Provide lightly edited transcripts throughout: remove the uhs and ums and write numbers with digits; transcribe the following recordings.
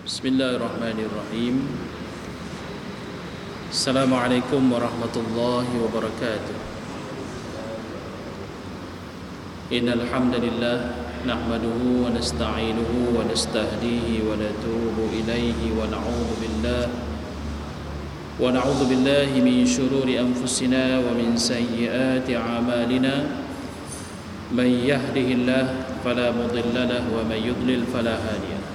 Bismillahirrahmanirrahim. Assalamualaikum warahmatullahi wabarakatuh. Innal hamdalillah nahmaduhu wa nasta'inuhu wa nastahdihi wa natubu ilaihi wa na'udzu billahi min shururi anfusina wa min sayyiati a'malina. Man yahdihillahu fala mudilla lahu wa man yudlil fala hadiya lahu.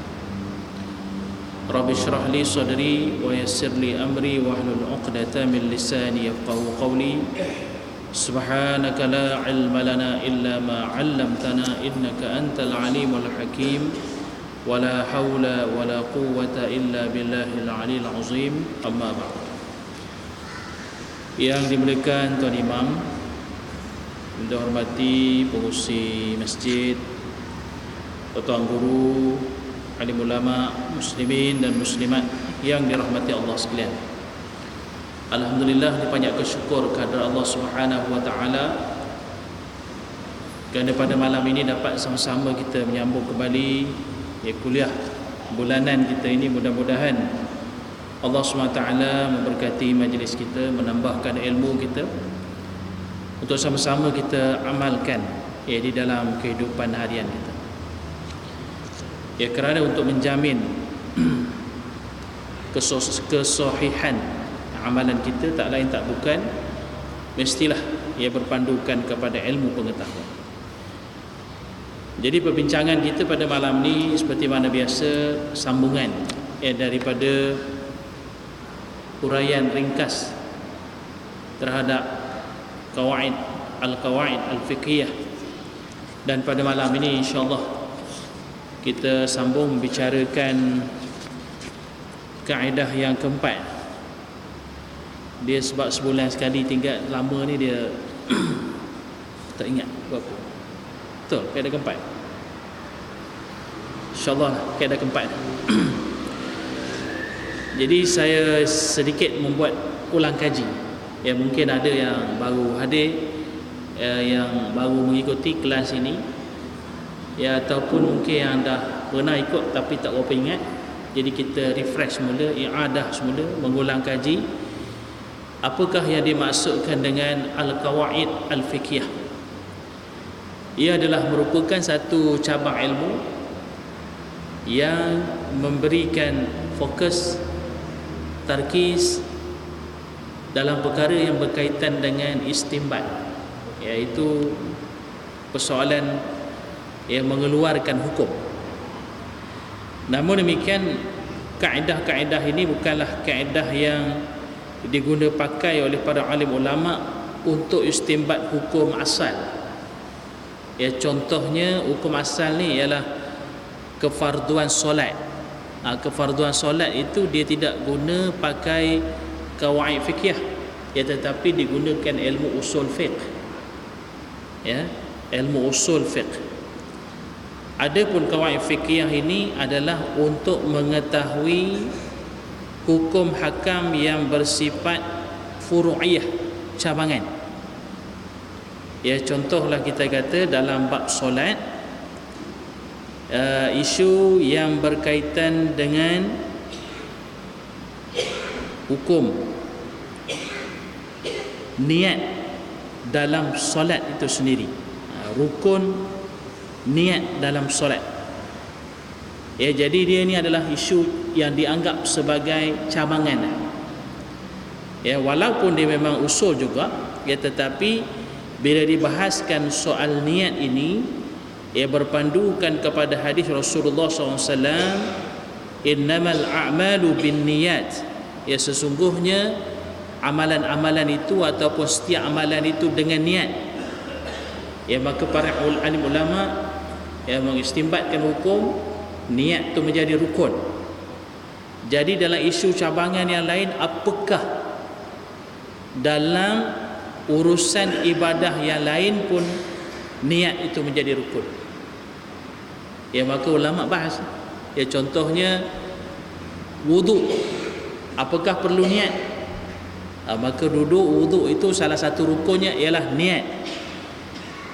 Rabbi shrah li sadri wa yassir li amri wahlul 'uqdatam min lisani yafqahu qawli. Subhanaka la ilma lana illa ma 'allamtana innaka antal alimul hakim. Wa la haula wa la quwwata illa billahil 'aliyyil 'azim. Amma ba'd. Yang dimuliakan Tuan Imam, yang dihormati pengurusi masjid, tuan guru, alim ulama, muslimin dan muslimat yang dirahmati Allah sekalian. Alhamdulillah, dipanjatkan syukur kepada Allah Subhanahu wa taala kerana pada malam ini dapat sama-sama kita menyambung kembali kuliah bulanan kita ini. Mudah-mudahan Allah Subhanahu wa taala memberkati majlis kita, menambahkan ilmu kita untuk sama-sama kita amalkan di dalam kehidupan harian kita. Kerana untuk menjamin kesahihan amalan kita, tak lain tak bukan mestilah berpandukan kepada ilmu pengetahuan. Jadi perbincangan kita pada malam ni seperti mana biasa, sambungan daripada uraian ringkas terhadap qawaid al-fiqhiyah. Dan pada malam ini insya-Allah kita sambung membicarakan kaedah yang keempat. Dia sebab sebulan sekali tinggal, lama ni dia tak ingat berapa. Betul, kaedah keempat. InsyaAllah kaedah keempat. Jadi saya sedikit membuat ulang kaji. Mungkin ada yang baru hadir, yang baru mengikuti kelas ini, ataupun mungkin yang dah pernah ikut tapi tak berapa ingat. Jadi kita refresh semula, i'adah semula, mengulang kaji apakah yang dimaksudkan dengan al-qawaid al-fiqhiyah. Ia adalah merupakan satu cabang ilmu yang memberikan fokus, tarkis dalam perkara yang berkaitan dengan istinbat, iaitu persoalan yang mengeluarkan hukum. Namun demikian, kaedah-kaedah ini bukanlah kaedah yang diguna pakai oleh para alim ulama untuk istinbat hukum asal. Contohnya hukum asal ni ialah kefarduan solat. Kefarduan solat itu dia tidak guna pakai qawaid fiqhiyah, tetapi digunakan ilmu usul fiqh. Ilmu usul fiqh. Adapun qawaid fiqhiyah ini adalah untuk mengetahui hukum hakam yang bersifat furu'iyah, cabangan. Contohlah kita kata dalam bab solat, isu yang berkaitan dengan hukum niat dalam solat itu sendiri, rukun niat dalam solat. Jadi dia ni adalah isu yang dianggap sebagai cabangan. Walaupun dia memang usul juga, tetapi bila dibahaskan soal niat ini, berpandukan kepada hadis Rasulullah SAW, innamal a'malu bin niyat. Sesungguhnya amalan-amalan itu ataupun setiap amalan itu dengan niat. Maka para alim ulama mengistimbatkan hukum niat itu menjadi rukun. Jadi dalam isu cabangan yang lain, apakah dalam urusan ibadah yang lain pun niat itu menjadi rukun? Maka ulama bahas. Contohnya wudu, apakah perlu niat? Maka wudu itu salah satu rukunnya ialah niat.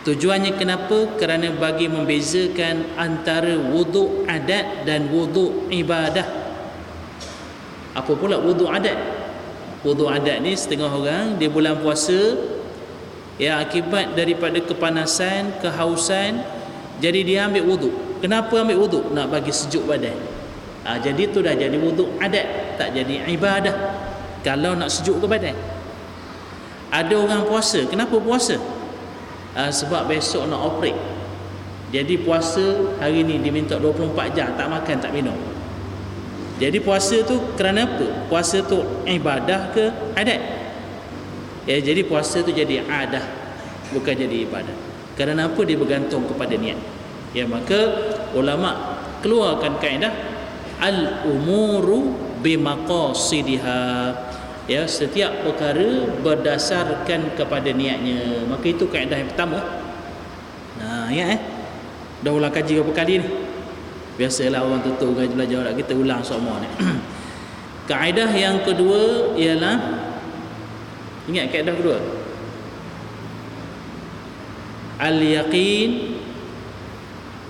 Tujuannya kenapa? Kerana bagi membezakan antara wuduk adat dan wuduk ibadah. Apa pula wudu adat? Wudu adat ni setengah orang dia bulan puasa, ya, akibat daripada kepanasan, kehausan, jadi dia ambil wudu. Kenapa ambil wudu? Nak bagi sejuk badan. Jadi tu dah jadi wudu adat, tak jadi ibadah kalau nak sejuk ke badan. Ada orang puasa, kenapa puasa? Sebab besok nak operate. Jadi puasa hari ni dia minta 24 jam tak makan tak minum. Jadi puasa tu kerana apa? Puasa tu ibadah ke adat? Ya, jadi puasa tu jadi adah, bukan jadi ibadah. Kerana apa? Dia bergantung kepada niat. Ya, maka ulama keluarkan kaedah al-umuru bimaqasidiha. Ya, setiap perkara berdasarkan kepada niatnya. Maka itu kaedah yang pertama. Dah ulang kaji berapa kali ni? Biasalah orang tutup gaji belajar, kita ulang semua ni. Kaedah yang kedua ialah, ingat kaedah kedua, al-yaqin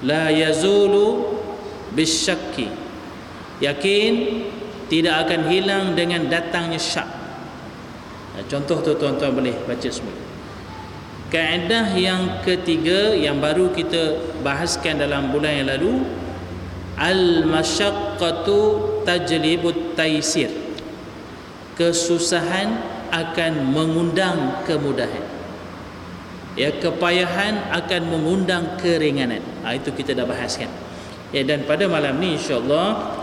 la yazulu bisyakki. Yakin tidak akan hilang dengan datangnya syak. Contoh tu tuan-tuan boleh baca semua. Kaedah yang ketiga yang baru kita bahaskan dalam bulan yang lalu, al-masyaqqatu tajlibut taisir. Kesusahan akan mengundang kemudahan. Ya, kepayahan akan mengundang keringanan. Itu kita dah bahaskan. Ya, dan pada malam ni insya-Allah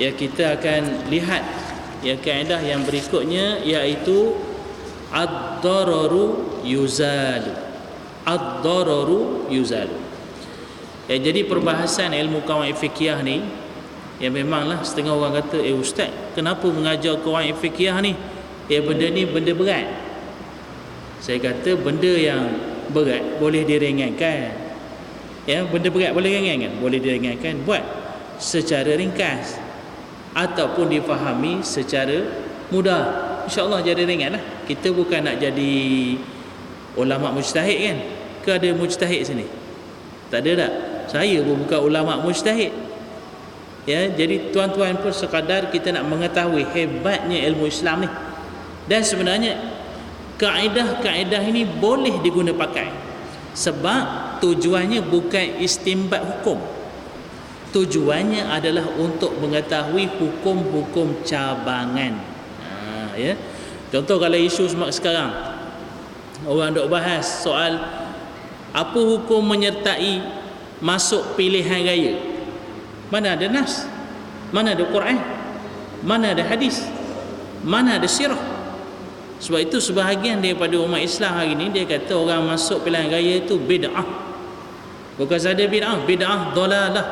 ya kita akan lihat ya kaedah yang berikutnya, iaitu ad-dararu yuzalu. Ad-dararu yuzalu. Ya, jadi perbahasan ilmu qawaid fiqhiyah ni, ya memanglah setengah orang kata, ustaz, kenapa mengajar qawaid fiqhiyah ni? Ya, benda ni benda berat. Saya kata benda yang berat boleh diringankan. Ya, benda berat boleh diringankan, boleh diringankan, buat secara ringkas ataupun difahami secara mudah. InsyaAllah jadi ringanlah. Kita bukan nak jadi ulama mujtahid kan? Ke ada mujtahid sini? Tak ada tak? Saya pun bukan ulama mujtahid. Ya, jadi tuan-tuan pun sekadar kita nak mengetahui hebatnya ilmu Islam ni. Dan sebenarnya kaedah-kaedah ini boleh diguna pakai. Sebab tujuannya bukan istinbat hukum. Tujuannya adalah untuk mengetahui hukum-hukum cabangan. Ya. Contoh kalau isu sekarang orang dok bahas soal apa hukum menyertai masuk pilihan raya. Mana ada nas? Mana ada Quran? Mana ada hadis? Mana ada sirah? Sebab itu sebahagian daripada umat Islam hari ini dia kata orang masuk pilihan raya itu bid'ah. Bukan saja bid'ah, bid'ah dalalah.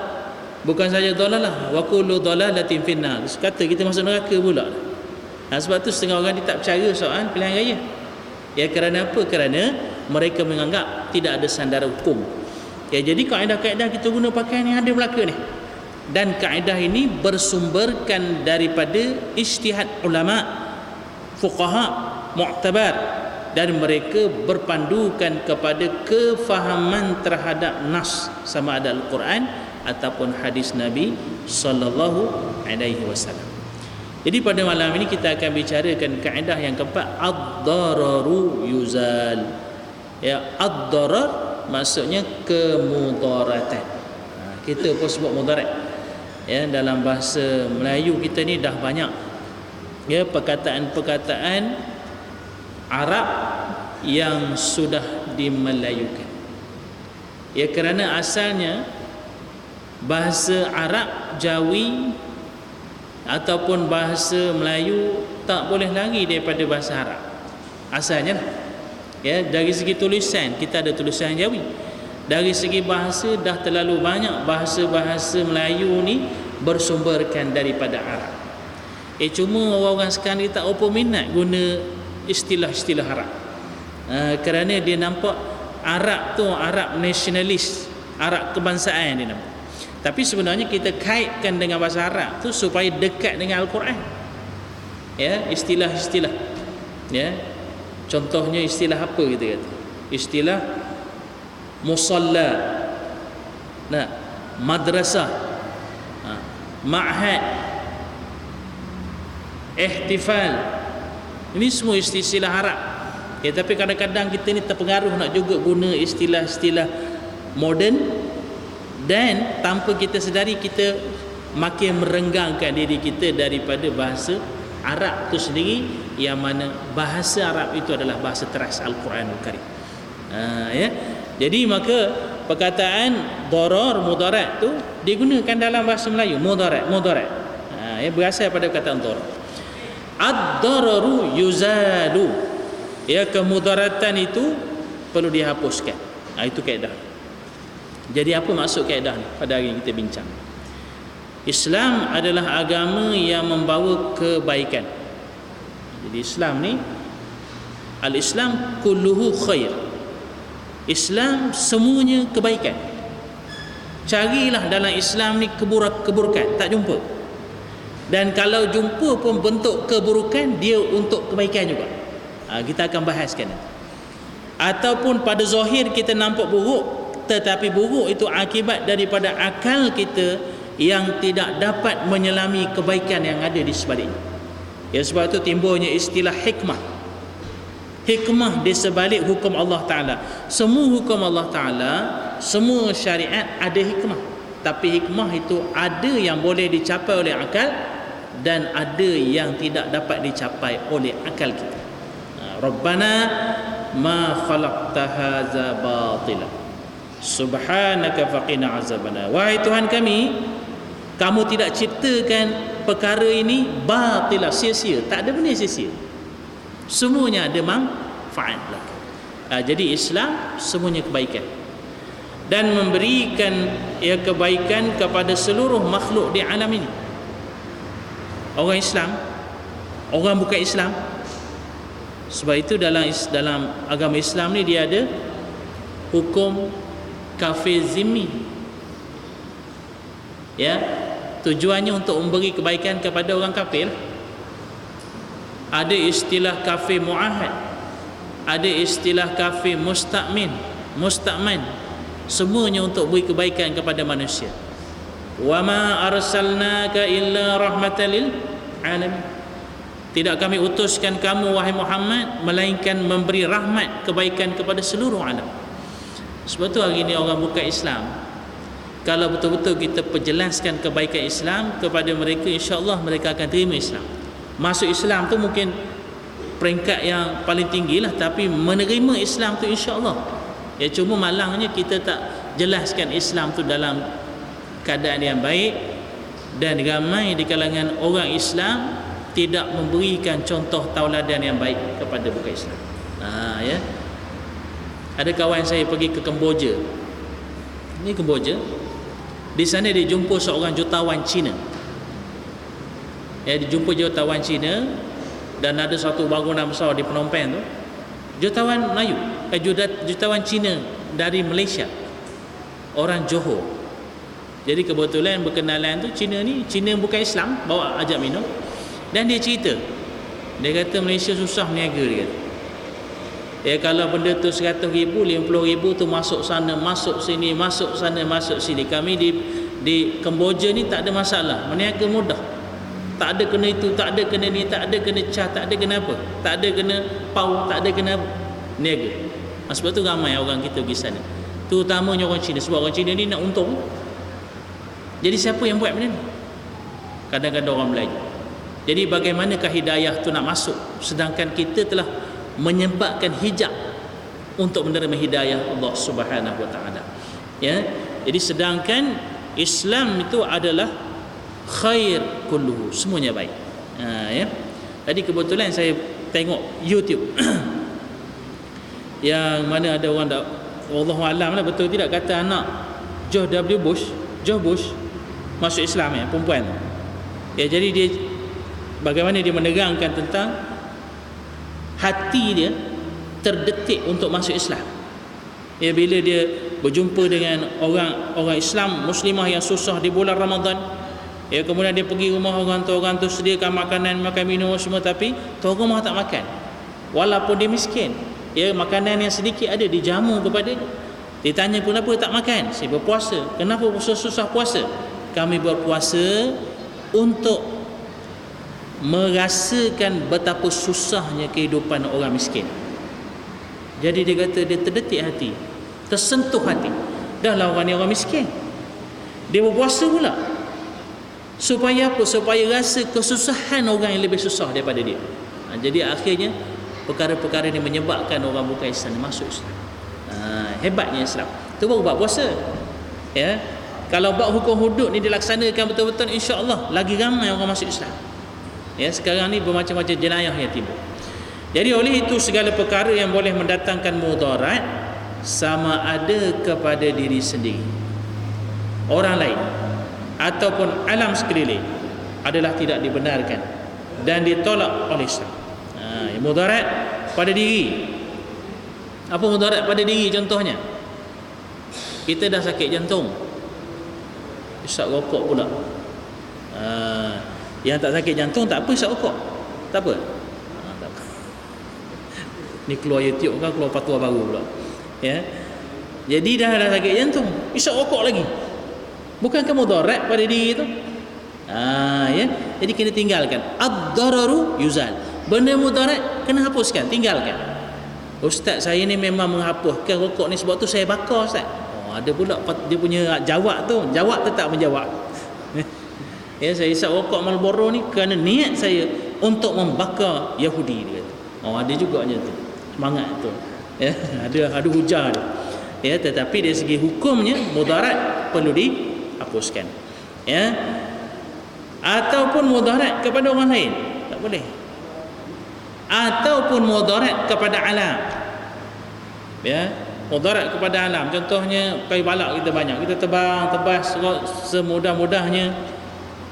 Bukan saja dalalah, wa kullu dalalatin finnar. Kata kita masuk neraka pula. Sebab tu setengah orang dia tak percaya soal pilihan raya. Ya, kerana apa? Kerana mereka menganggap tidak ada sandaran hukum. Ya, jadi kaedah-kaedah kita guna pakai ni ada belaka ni. Dan kaedah ini bersumberkan daripada ijtihad ulama, fuqaha, mu'tabar, dan mereka berpandukan kepada kefahaman terhadap nas, sama ada Al-Quran ataupun hadis Nabi sallallahu alaihi wasallam. Jadi pada malam ini kita akan bicarakan kaedah yang keempat, ad-dararu yuzal. Ya, ad-darar maksudnya kemudaratan. Kita pun sebut mudarat. Ya, dalam bahasa Melayu kita ni dah banyak ya perkataan-perkataan Arab yang sudah dimelayukan. Ya, kerana asalnya bahasa Arab Jawi ataupun bahasa Melayu tak boleh lari daripada bahasa Arab asalnya. Ya, dari segi tulisan kita ada tulisan Jawi. Dari segi bahasa dah terlalu banyak bahasa-bahasa Melayu ni bersumberkan daripada Arab. Cuma orang-orang sekarang ni tak apa minat guna istilah-istilah Arab. Kerana dia nampak Arab tu Arab nasionalis, Arab kebangsaan dia nampak. Tapi sebenarnya kita kaitkan dengan bahasa Arab tu supaya dekat dengan Al-Quran. Ya, istilah-istilah. Ya. Contohnya istilah apa kita kata? Istilah musalla. Madrasah. Ma'had. ihtifal. Ini semua istilah Arab. Ya, tapi kadang-kadang kita ni terpengaruh nak juga guna istilah-istilah moden, dan tanpa kita sedari kita makin merenggangkan diri kita daripada bahasa Arab itu sendiri, yang mana bahasa Arab itu adalah bahasa teras Al-Quranul Karim. Ya. Jadi maka perkataan darar, mudarat tu digunakan dalam bahasa Melayu, mudarat. Ya, berasal pada perkataan darar. Ad-dararu yuzalu. Ya, kemudaratan itu perlu dihapuskan. Itu kaedah. Jadi apa maksud kaedah ni pada hari ini kita bincang? Islam adalah agama yang membawa kebaikan. Jadi Islam ni, al-Islam kulluhu khair. Islam semuanya kebaikan. Carilah dalam Islam ni keburukan, tak jumpa. Dan kalau jumpa pun bentuk keburukan, dia untuk kebaikan juga. Kita akan bahaskan. Ataupun pada zahir kita nampak buruk, tetapi buruk itu akibat daripada akal kita yang tidak dapat menyelami kebaikan yang ada di sebaliknya. Ya, sebab itu timbulnya istilah hikmah. Hikmah di sebalik hukum Allah Ta'ala. Semua hukum Allah Ta'ala, semua syariat ada hikmah. Tapi hikmah itu ada yang boleh dicapai oleh akal, dan ada yang tidak dapat dicapai oleh akal kita. Rabbana ma khalaqta hadza batila subhanaka faqina azabana. Wahai Tuhan kami, kamu tidak ciptakan perkara ini batila, sia-sia. Tak ada benda sia-sia, semuanya ada manfaat. Jadi Islam semuanya kebaikan, dan memberikan kebaikan kepada seluruh makhluk di alam ini. Orang Islam, orang bukan Islam. Sebab itu dalam agama Islam ni dia ada hukum kafir zimmi. Ya, tujuannya untuk memberi kebaikan kepada orang kafir. Ada istilah kafir muahad, ada istilah kafir musta'man. Semuanya untuk beri kebaikan kepada manusia. Wa ma arsalnaka illa rahmatan lil alamin. Tidak kami utuskan kamu wahai Muhammad melainkan memberi rahmat kebaikan kepada seluruh alam. Sebab tu hari ini orang bukan Islam, kalau betul-betul kita perjelaskan kebaikan Islam kepada mereka, insya-Allah mereka akan terima Islam. Masuk Islam tu mungkin peringkat yang paling tinggilah, tapi menerima Islam tu insya-Allah. Ya, cuma malangnya kita tak jelaskan Islam tu dalam keadaan yang baik, dan ramai di kalangan orang Islam tidak memberikan contoh tauladan yang baik kepada bukan Islam. Ya. Ada kawan saya pergi ke Kemboja. Ini Kemboja. Di sana dia jumpa seorang jutawan Cina. Ya, dia jumpa jutawan Cina, dan ada satu bangunan besar di Phnom Penh tu. Jutawan Melayu, jutawan Cina dari Malaysia. Orang Johor. Jadi kebetulan berkenalan tu, Cina bukan Islam, bawa ajak minum. Dan dia cerita, dia kata Malaysia susah meniaga, dia kata. Ya, kalau benda tu 100,000, 50,000 tu masuk sana, masuk sini, masuk sana, masuk sini. Kami di Kemboja ni tak ada masalah, meniaga mudah. Tak ada kena itu, tak ada kena ni, tak ada kena cah, tak ada kena apa, tak ada kena pau, tak ada kena niaga. Sebab tu ramai orang kita pergi sana, terutamanya orang Cina. Sebab orang Cina ni nak untung. Jadi siapa yang buat benda ni? Kadang-kadang orang Melayu. Jadi bagaimanakah hidayah tu nak masuk, sedangkan kita telah menyebabkan hijab untuk menerima hidayah Allah Subhanahu wa taala. Ya. Jadi sedangkan Islam itu adalah khair kulluhu, semuanya baik. Ya. Jadi kebetulan saya tengok YouTube yang mana ada orang wallahu alam lah betul tidak, kata anak George Bush masuk Islam, ya, perempuan. Ya, jadi dia bagaimana dia menerangkan tentang hati dia terdetik untuk masuk Islam. Ya, bila dia berjumpa dengan orang Islam muslimah yang susah di bulan Ramadan, ya, kemudian dia pergi rumah orang tu sediakan makanan, makan minum semua, tapi tuan rumah tak makan. Walaupun dia miskin, ya, makanan yang sedikit ada dijamu kepada dia. Ditanya kenapa tak makan? Saya berpuasa. Kenapa susah puasa? Kami berpuasa untuk merasakan betapa susahnya kehidupan orang miskin. Jadi dia kata dia terdetik hati, tersentuh hati. Dah lah orang ni orang miskin, dia berpuasa pula. Supaya apa? Supaya rasa kesusahan orang yang lebih susah daripada dia. Jadi akhirnya perkara-perkara ni menyebabkan orang bukan Islam masuk Islam. Hebatnya Islam. Tu baru buat puasa. Ya. Kalau bab hukum hudud ni dilaksanakan betul-betul, insya-Allah lagi ramai orang masuk Islam. Ya, sekarang ni bermacam-macam jenayah yang timbul. Jadi oleh itu segala perkara yang boleh mendatangkan mudarat sama ada kepada diri sendiri, orang lain ataupun alam sekeliling adalah tidak dibenarkan dan ditolak oleh Islam. Mudarat pada diri. Apa mudarat pada diri? Contohnya, kita dah sakit jantung, isap rokok pula. Yang tak sakit jantung tak apa isap rokok, tak apa. Tak apa. Ni keluar YouTube kan, keluar fatwa baru pula. Ya. Jadi dah sakit jantung, isap rokok lagi. Bukankah mudarat pada diri itu? Ya. Jadi kena tinggalkan. Ad-dararu yuzal. Benda mudarat kena hapuskan, tinggalkan. Ustaz, saya ni memang menghapuskan rokok ni sebab tu saya bakar, Ustaz. Ada pula dia punya jawab tu, jawab tetap menjawab. Ya, saya isap rokok Marlboro ni kerana niat saya untuk membakar Yahudi, dia kata. Ada juga macam tu. Semangat tu. Ya, ada hujah dia. Ya, tetapi dari segi hukumnya mudarat perlu dihapuskan. Ya. Ataupun mudarat kepada orang lain, tak boleh. Ataupun mudarat kepada alam. Ya, mudarat kepada alam. Contohnya kayu balak kita banyak, kita tebas semudah-mudahnya.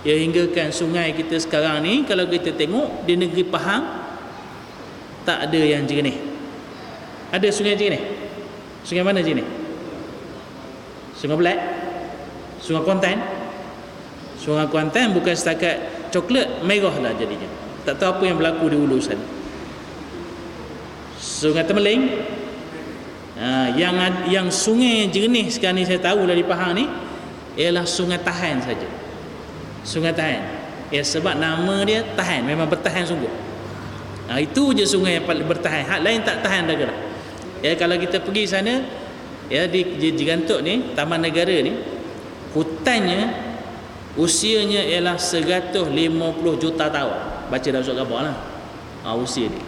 Ya, hinggakan sungai kita sekarang ni kalau kita tengok di negeri Pahang tak ada yang jernih. Ada sungai jernih? Sungai mana jernih? Sungai Black? Sungai Kuantan? Sungai Kuantan bukan setakat coklat, merah lah jadinya. Tak tahu apa yang berlaku di hulu sana. Sungai Temeling, yang sungai jernih sekarang ni saya tahu lah di Pahang ni ialah Sungai Tahan saja. Sungai Tahan. Ya, sebab nama dia Tahan, memang bertahan sungguh. Itu je sungai yang paling bertahan. Hak lain tak tahan dah gerak. Ya, kalau kita pergi sana, ya, di Gantuk ni, Taman Negara ni, hutannya usianya ialah 150 juta tahun. Baca dalam surat khabar lah. Usia dia.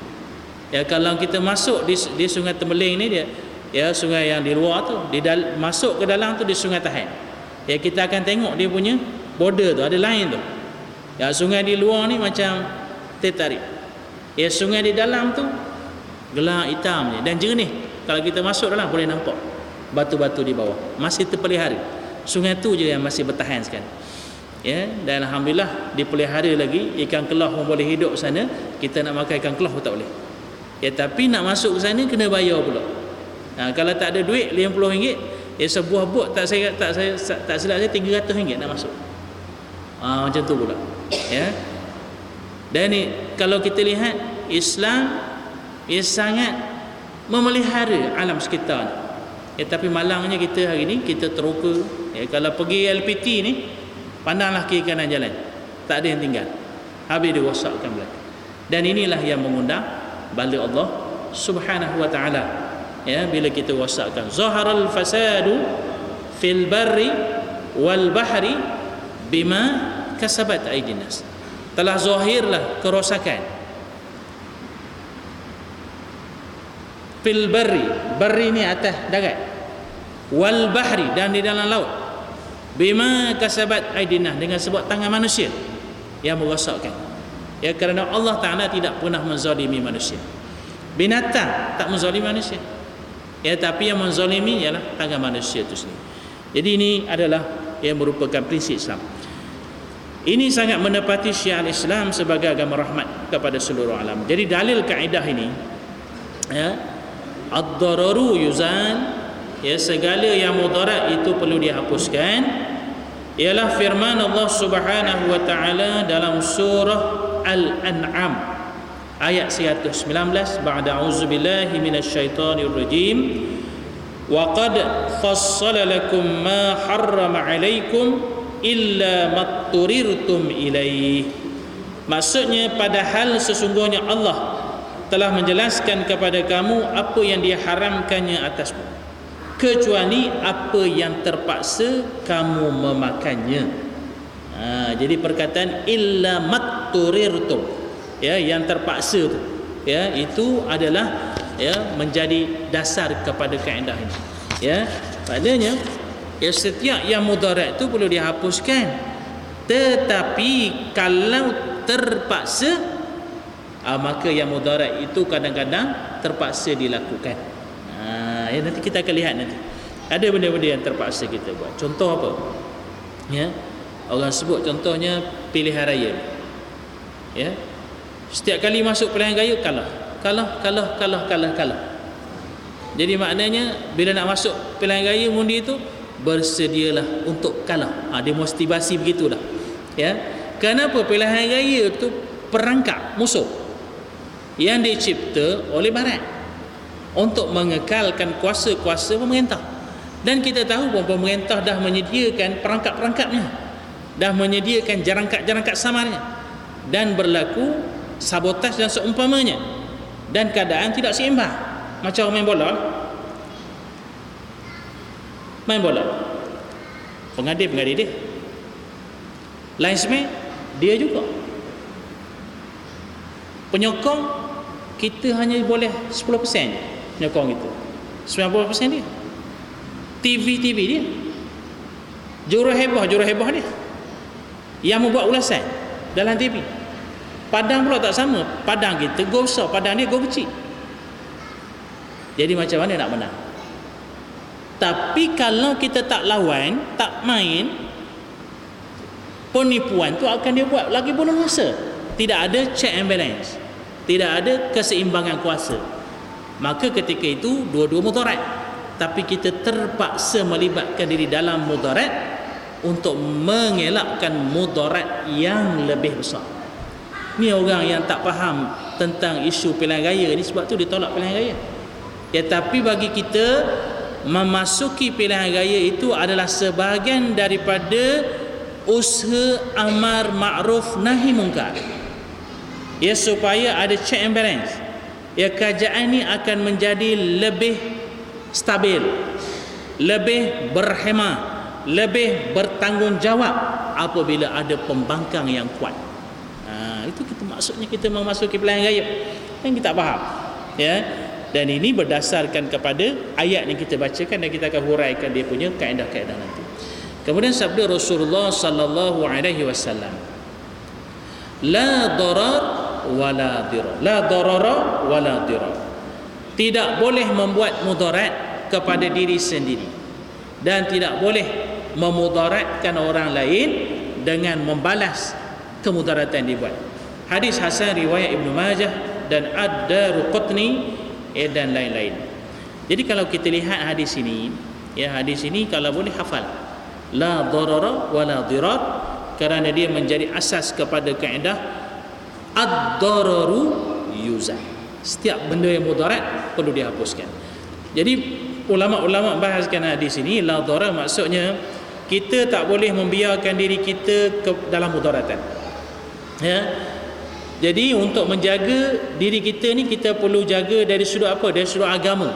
Ya, kalau kita masuk di Sungai Temeling ni, dia, ya, sungai yang di luar tu, masuk ke dalam tu di Sungai Tahan. Ya, kita akan tengok dia punya border tu, ada line tu. Ya, sungai di luar ni macam tertarik. Ya, sungai di dalam tu gelap hitam je dan jernih. Kalau kita masuk dalam boleh nampak batu-batu di bawah. Masih terpelihara. Sungai tu je yang masih bertahan sekarang. Ya, dan alhamdulillah dipelihara lagi. Ikan kelah pun boleh hidup sana. Kita nak makan ikan kelah pun tak boleh. Ya, tapi nak masuk ke sana kena bayar pula. Kalau tak ada duit RM50, ya, sebuah bot tak silap saya RM300 nak masuk. Macam tu pula. Ya. Dan ni kalau kita lihat Islam ia sangat memelihara alam sekitar. Ya, tapi malangnya kita hari ni kita teroka. Ya, kalau pergi LPT ni pandanglah kiri kanan jalan, tak ada yang tinggal. Habis dia rosakkan belakang. Dan inilah yang mengundang bala Allah Subhanahu wa taala. Ya, bila kita rosakkan zaharal fasadu fil barri wal bahri bima kasabat aydin nas. Telah zahirlah kerosakan fil barri ni atas darat, wal bahri dan di dalam laut, bima kasabat aydin nas dengan sebab tangan manusia yang merosakkan. Ya, kerana Allah Ta'ala tidak pernah menzalimi manusia. Binatang tak menzalimi manusia. Ya, tapi yang menzalimi ialah tangan manusia itu sendiri. Jadi ini adalah yang merupakan prinsip Islam. Ini sangat menepati syiar Islam sebagai agama rahmat kepada seluruh alam. Jadi dalil kaedah ini, ya, ad-dararu yuzal, ya, segala yang mudarat itu perlu dihapuskan, ialah firman Allah Subhanahu wa taala dalam surah Al-An'am ayat 119, ba'da auzubillahi minasyaitonir rajim, wa qad fassala lakum ma harrama 'alaikum illa matturirtum ilaih. Maksudnya, padahal sesungguhnya Allah telah menjelaskan kepada kamu apa yang dia haramkannya atasmu, kecuali apa yang terpaksa kamu memakannya. Jadi perkataan illa matturirtum, ya, yang terpaksa tu, ya, itu adalah, ya, menjadi dasar kepada kaedah ini. Ya, maknanya, ya, setiap yang mudarat itu perlu dihapuskan. Tetapi kalau terpaksa, maka yang mudarat itu kadang-kadang terpaksa dilakukan. Ya, nanti kita akan lihat nanti. Ada benda-benda yang terpaksa kita buat. Contoh apa? Ya, orang sebut contohnya pilihan raya. Ya, setiap kali masuk pilihan raya kalah. Jadi maknanya bila nak masuk pilihan raya undi itu, bersedialah untuk kalah. Dia motivasi begitulah. Ya, kenapa pilihan raya itu perangkap musuh yang dicipta oleh barat untuk mengekalkan kuasa-kuasa pemerintah. Dan kita tahu bahawa pemerintah dah menyediakan perangkap-perangkapnya, dah menyediakan jarangkat-jarangkat samarnya, dan berlaku sabotaj dan seumpamanya, dan keadaan tidak seimbang. Macam main bola, pengadil dia, linesman dia juga, penyokong kita hanya boleh 10% penyokong kita, 90% dia. TV dia, jurah hebah dia yang membuat ulasan dalam TV. Padang pula tak sama, padang kita go besar, padang dia go kecil. Jadi macam mana nak menang? Tapi kalau kita tak lawan, tak main, penipuan tu akan dia buat lagi berleluasa. Tidak ada check and balance, tidak ada keseimbangan kuasa. Maka ketika itu dua-dua mudarat. Tapi kita terpaksa melibatkan diri dalam mudarat untuk mengelakkan mudarat yang lebih besar. Ni orang yang tak faham tentang isu pilihan raya ni, sebab tu dia tolak pilihan raya. Ya, tapi bagi kita, memasuki pilihan raya itu adalah sebahagian daripada usaha amar ma'ruf nahi mungkar. Ya, supaya ada check and balance. Ya, kerajaan ni akan menjadi lebih stabil, lebih berhemah, lebih bertanggungjawab apabila ada pembangkang yang kuat. Itu kita maksudnya kita memasuki pilihan raya. Yang kita faham. Ya. Dan ini berdasarkan kepada ayat yang kita bacakan, dan kita akan huraikan dia punya kaedah-kaedah nanti. Kemudian sabda Rasulullah sallallahu alaihi wasallam, la darar wala dirar. La darara wala dirar. Tidak boleh membuat mudarat kepada diri sendiri, dan tidak boleh memudaratkan orang lain dengan membalas kemudaratan dibuat. Hadis hasan riwayat Ibnu Majah dan Ad-Darqutni dan lain-lain. Jadi kalau kita lihat hadis ini, ya, hadis ini kalau boleh hafal, la darara wala dirar, kerana dia menjadi asas kepada kaedah ad-dararu yuzal. Setiap benda yang mudarat perlu dihapuskan. Jadi ulama-ulama bahaskan hadis ini, la darar maksudnya kita tak boleh membiarkan diri kita ke dalam mudaratan. Ya. Jadi untuk menjaga diri kita ni, kita perlu jaga dari sudut apa? Dari sudut agama.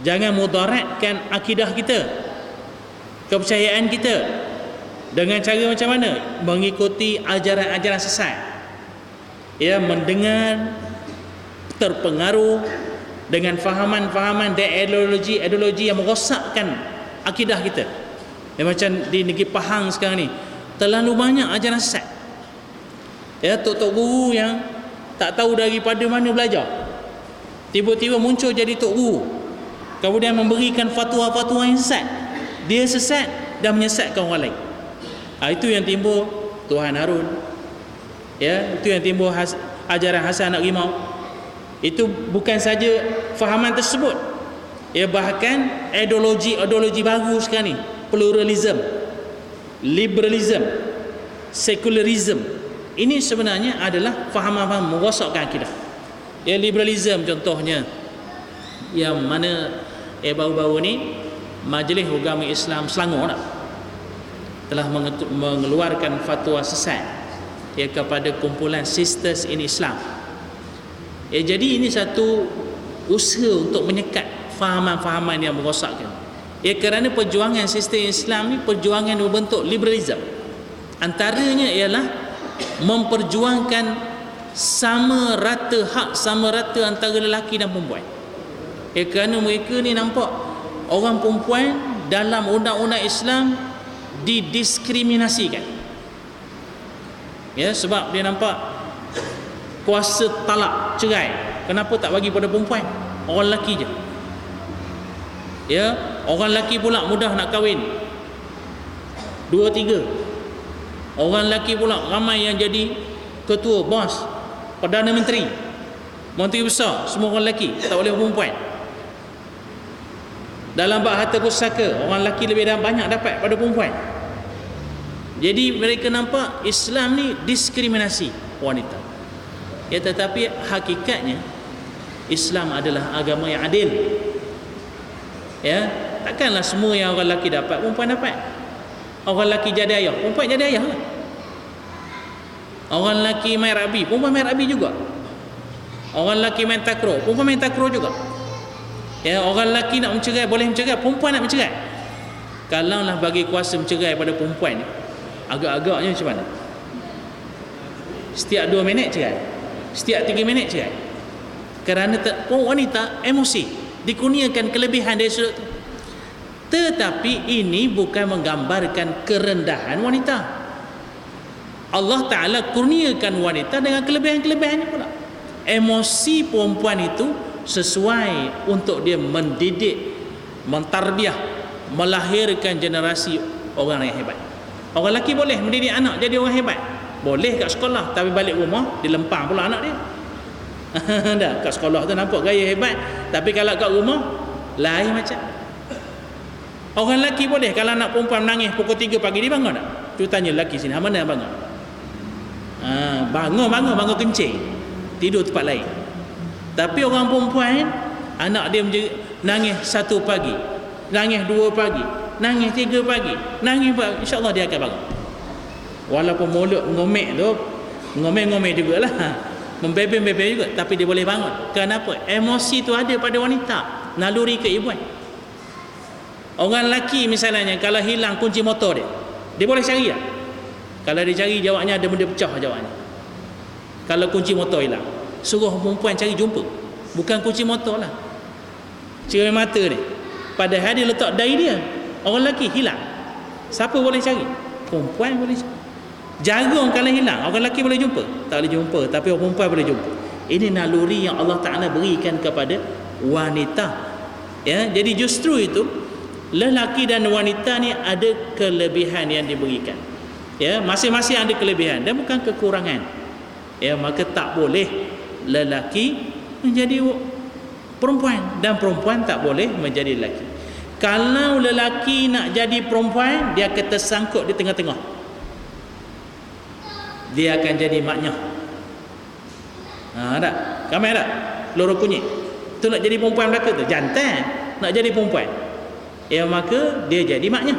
Jangan mudaratkan akidah kita, kepercayaan kita. Dengan cara macam mana? Mengikuti ajaran-ajaran sesat. Ya, mendengar, terpengaruh dengan fahaman-fahaman dan ideologi yang merosakkan akidah kita. Ya, macam di negeri Pahang sekarang ni, terlalu banyak ajaran sesat. Ya, tok-tok guru yang tak tahu daripada mana belajar, tiba-tiba muncul jadi tok guru, kemudian memberikan fatwa-fatwa yang sesat. Dia sesat dan menyesatkan orang lain. Itu yang timbul Tuhan Harun. Ya, itu yang timbul ajaran Hasan Anak Rimau. Itu bukan saja fahaman tersebut, ya, bahkan ideologi baru sekarang ni, pluralism, liberalism, secularism. Ini sebenarnya adalah fahaman-fahaman merosakkan akidah. Ya, liberalism contohnya, yang mana baru-baru ni Majlis Agama Islam Selangor telah mengeluarkan fatwa sesat kepada kumpulan Sisters in Islam. Jadi ini satu usaha untuk menyekat fahaman-fahaman yang merosakkan. Kerana perjuangan sistem Islam ni perjuangan berbentuk liberalism. Antaranya ialah memperjuangkan sama rata hak, sama rata antara lelaki dan perempuan. Kerana mereka ni nampak orang perempuan dalam undang-undang Islam didiskriminasikan. Sebab dia nampak kuasa talak, cerai, kenapa tak bagi pada perempuan? Orang lelaki je. Orang lelaki pula mudah nak kahwin 2-3. Orang lelaki pula ramai yang jadi ketua, bos, Perdana Menteri, Menteri Besar, semua orang lelaki, tak boleh perempuan. Dalam bab harta pusaka, orang lelaki lebih banyak dapat pada perempuan. Jadi mereka nampak Islam ni diskriminasi wanita. Tetapi hakikatnya Islam adalah agama yang adil. Takkanlah semua yang orang lelaki dapat perempuan dapat. Orang lelaki jadi ayah, perempuan jadi ayah lah. Orang lelaki main rugby, perempuan main rugby juga. Orang lelaki main takraw, perempuan main takraw juga. Orang lelaki nak mencerai, boleh mencerai, perempuan nak mencerai. Kalaulah bagi kuasa mencerai pada perempuan, agak-agaknya macam mana? Setiap 2 minit cerai, setiap 3 minit cerai. Kerana wanita emosi, dikurniakan kelebihan dari sudut itu. Tetapi ini bukan menggambarkan kerendahan wanita. Allah Ta'ala kurniakan wanita dengan kelebihan-kelebihannya pula. Emosi perempuan itu sesuai untuk dia mendidik, mentarbiah, melahirkan generasi orang yang hebat. Orang lelaki boleh mendidik anak jadi orang hebat, boleh kat sekolah, tapi balik rumah dilempang pula anak dia. Dah, kat sekolah tu nampak gaya hebat, tapi kalau kat rumah lain macam. Orang lelaki boleh, kalau anak perempuan menangis pukul 3 pagi, dia bangun tak? Tu tanya lelaki sini, mana yang bangun? Bangun kencing, tidur tempat lain. Tapi orang perempuan, anak dia nangis 1 pagi, nangis 2 pagi, nangis 3 pagi, nangis, insya-Allah dia akan bangun. Walaupun mulut ngomel tu, ngomel jugalah, membebel-bebel juga, tapi dia boleh bangun. Kenapa? Emosi tu ada pada wanita, naluri keibuan. Orang lelaki misalnya, kalau hilang kunci motor dia boleh cari tak? Kalau dia cari, jawabnya ada benda pecah jawabnya. Kalau kunci motor hilang, suruh perempuan cari jumpa, bukan kunci motor lah, cermin mata ni, padahal dia letak dai dia. Orang lelaki hilang, siapa boleh cari? Perempuan boleh cari. Jagung kalau hilang, orang lelaki boleh jumpa? Tak boleh jumpa, tapi orang perempuan boleh jumpa. Ini naluri yang Allah Ta'ala berikan kepada wanita. Jadi justru itu, lelaki dan wanita ni ada kelebihan yang diberikan. Masing-masing ada kelebihan dan bukan kekurangan. Maka tak boleh lelaki menjadi perempuan dan perempuan tak boleh menjadi lelaki. Kalau lelaki nak jadi perempuan, dia akan tersangkut di tengah-tengah. Dia akan jadi maknya. Tak? Ramai tak? Lorong kunyit tu nak jadi perempuan belaka tu, jantan nak jadi perempuan, maka dia jadi maknya.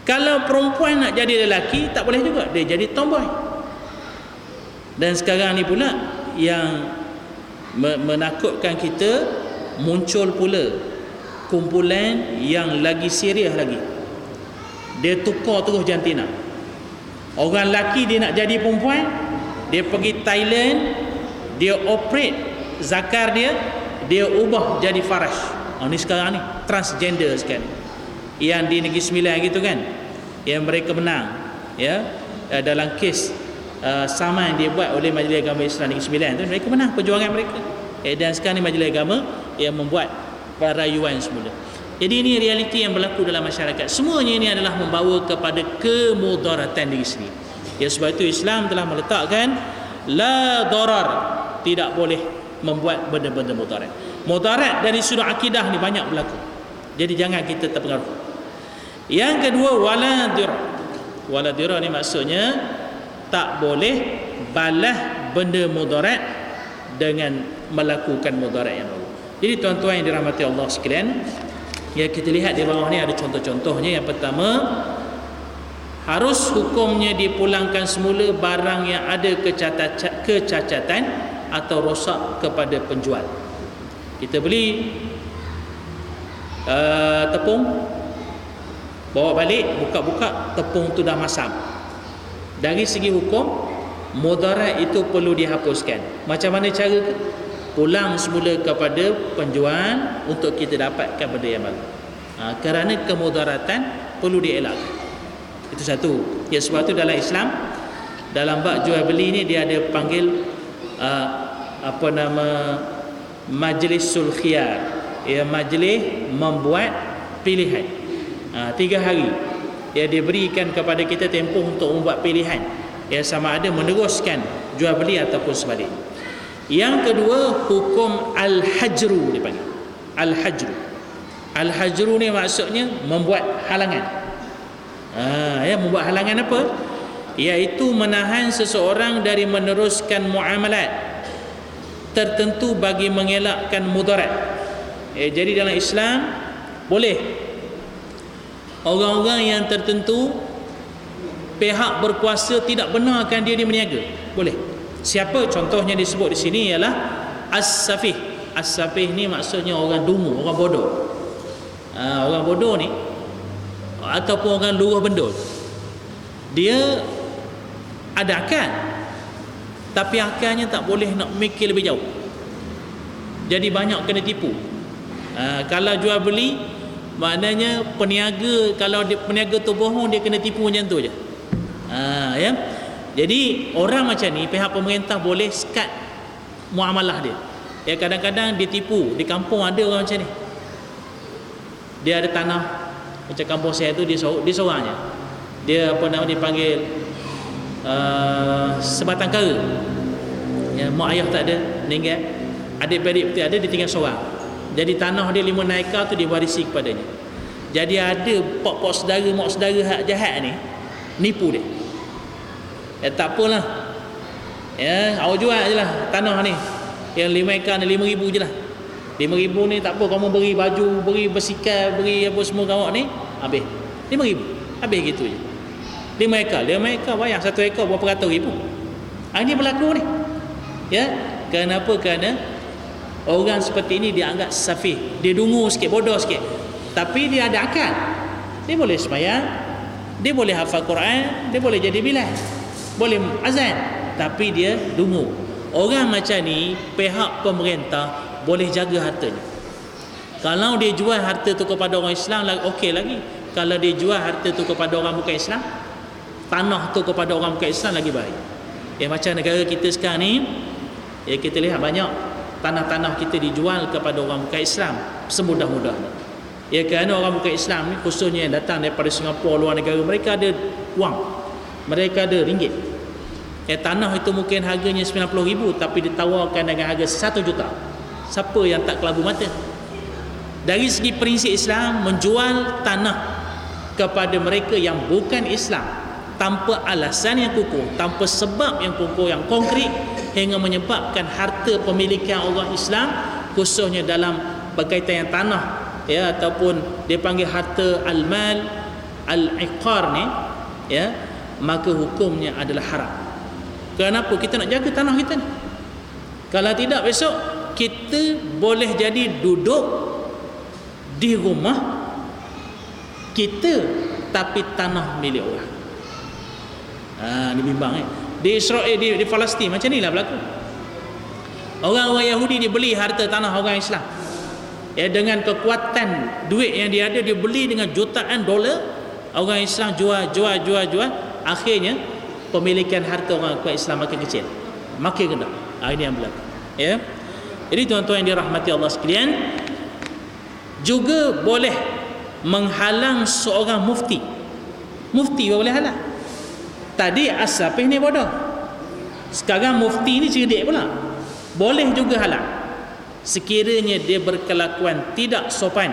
Kalau perempuan nak jadi lelaki, tak boleh juga, dia jadi tomboy. Dan sekarang ni pula yang menakutkan kita, muncul pula kumpulan yang lagi serius lagi. Dia tukar terus jantina. Orang lelaki dia nak jadi perempuan, dia pergi Thailand, dia operate zakar dia ubah jadi faraj. Ni sekarang ni transgender sekarang, yang di Negeri Sembilan gitu kan, yang mereka menang dalam kes saman dia buat oleh Majlis Agama Islam Negeri Sembilan tu, mereka menang perjuangan mereka. Dan sekarang ni Majlis Agama yang membuat rayuan semula. Jadi ini realiti yang berlaku dalam masyarakat. Semuanya ini adalah membawa kepada kemudaratan diri sendiri. Sebab itu Islam telah meletakkan la darar, tidak boleh membuat benda-benda mudarat. Mudarat dari sudut akidah ni banyak berlaku. Jadi jangan kita terpengaruh. Yang kedua, wala dir. Wala dir ni maksudnya tak boleh balas benda mudarat dengan melakukan mudarat yang baru. Jadi tuan-tuan yang dirahmati Allah sekalian, kita lihat di bawah ni ada contoh-contohnya. Yang pertama, harus hukumnya dipulangkan semula barang yang ada kecacatan atau rosak kepada penjual. Kita beli tepung, bawa balik, buka-buka, tepung tu dah masam. Dari segi hukum, mudarat itu perlu dihapuskan. Macam mana cara? Pulang semula kepada penjual untuk kita dapatkan benda yang baru. Kerana kemudaratan perlu dielakkan. Itu satu. Ya, sebab itu dalam Islam, dalam bab jual beli ni dia ada panggil majlisul khiyar. Ya, majlis membuat pilihan. 3 hari. Ya, diberikan kepada kita tempoh untuk membuat pilihan. Ya, sama ada meneruskan jual beli ataupun sebalik. Yang kedua, hukum al-hajru dipanggil. Al-hajru. Al-hajru ni maksudnya membuat halangan. Membuat halangan apa? Iaitu menahan seseorang dari meneruskan muamalat tertentu bagi mengelakkan mudarat. Jadi dalam Islam boleh orang-orang yang tertentu, pihak berkuasa tidak benarkan dia berniaga. Boleh. Siapa? Contohnya disebut di sini ialah as-safih. As-safih ni maksudnya orang dungu, orang bodoh. Orang bodoh ni ataupun orang luruh bendul, dia ada akal, tapi akalnya tak boleh nak mikir lebih jauh. Jadi banyak kena tipu. Kalau jual beli, maknanya peniaga, kalau peniaga tu bohong, dia kena tipu macam tu je. Ya. Jadi orang macam ni, pihak pemerintah boleh sekat muamalah dia. Ya, kadang-kadang dia tipu. Di kampung ada orang macam ni. Dia ada tanah, macam kampung saya tu, dia seorang je. Dia dipanggil sebatang kara. Ya, mak ayah tak ada, meninggal. Adik-beradik pun ada, dia tinggal seorang. Jadi tanah dia 5 ekar tu diwarisi kepadanya. Jadi ada pok-pok saudara, mak saudara hak jahat ni nipu dia. Ya, tak apalah. Ya, awak jual je lah tanah ni. Yang 5 ekar ni 5,000 je lah. 5,000 ni tak apa, kamu beri baju, beri bersikal, beri apa semua awak ni, habis. 5,000. Habis gitu je. 5 ekar bayar 1 ekar berapa ratus ribu. Ini berlaku ni. Ya, kenapa? Kerana orang seperti ini dianggap safih. Dia dungu sikit, bodoh sikit. Tapi dia ada akal. Dia boleh sembahyang, dia boleh hafal Quran, dia boleh jadi bilal, boleh azan, tapi dia dungu. Orang macam ni, pihak pemerintah boleh jaga hartanya. Kalau dia jual harta tu kepada orang Islam, okey lagi. Kalau dia jual harta tu kepada orang bukan Islam, tanah tu kepada orang bukan Islam, lagi baik. Ya, macam negara kita sekarang ni, ya, kita lihat banyak tanah-tanah kita dijual kepada orang bukan Islam semudah-mudahnya. Ya, kerana orang bukan Islam ni, khususnya yang datang daripada Singapura, luar negara, mereka ada wang, mereka ada ringgit. Ya, tanah itu mungkin harganya 90,000, tapi ditawarkan dengan harga 1 juta. Siapa yang tak kelabu mata? Dari segi prinsip Islam, menjual tanah kepada mereka yang bukan Islam tanpa alasan yang kukuh, tanpa sebab yang kukuh, yang konkret, hingga menyebabkan harta pemilikan orang Islam, khususnya dalam berkaitan yang tanah, ya, ataupun dia panggil harta al-mal al-iqar ni, ya, maka hukumnya adalah haram. Kenapa? Kita nak jaga tanah kita ni. Kalau tidak, besok kita boleh jadi duduk di rumah kita, tapi tanah milik orang. Ni bimbang Di Israel, di Palestin macam inilah berlaku. Orang-orang Yahudi dia beli harta tanah orang Islam. Ya, dengan kekuatan duit yang dia ada, dia beli dengan jutaan dolar. Orang Islam jual. Akhirnya pemilikan harta orang Islam makin kecil, makin rendah. Ini yang berlaku. Ya. Jadi tuan-tuan yang dirahmati Allah sekalian, juga boleh menghalang seorang mufti. Mufti boleh halang. Tadi as-safih ni bodoh, sekarang mufti ni cerdik pula. Boleh juga halang sekiranya dia berkelakuan tidak sopan,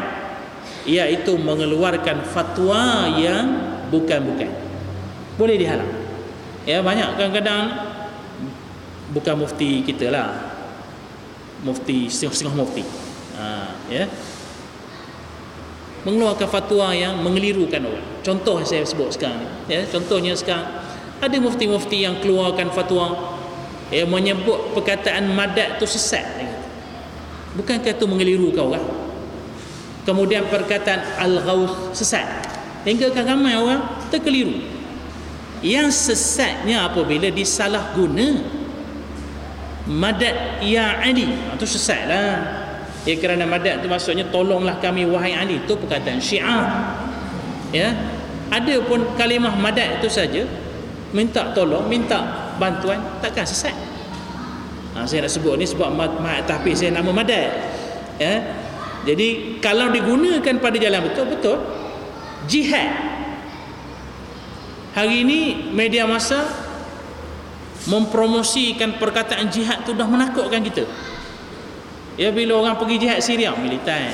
iaitu mengeluarkan fatwa yang bukan-bukan. Boleh dihalang. Ya, banyak kadang-kadang bukan mufti kita lah, mufti setengah mufti. Ya. mengeluarkan fatwa yang mengelirukan orang. Contoh yang saya sebut sekarang, ya, contohnya sekarang ada mufti-mufti yang keluarkan fatwa yang menyebut perkataan madad tu sesat. Bukankah itu mengelirukan orang? Kemudian perkataan al-ghaus sesat, hingga ramai orang terkeliru. Yang sesatnya apabila disalah guna. Madad ya Ali, itu sesatlah. Ya, kerana madad tu maksudnya tolonglah kami wahai Ali, itu perkataan Syiah. Ya, ada pun kalimah madad itu saja, minta tolong, minta bantuan, takkan sesat. Saya nak sebut ni sebab tahfiz saya nama madad. Ya, jadi kalau digunakan pada jalan betul-betul jihad. Hari ini media massa mempromosikan perkataan jihad tu dah menakutkan kita. Ya, bila orang pergi jihad Syria, militan.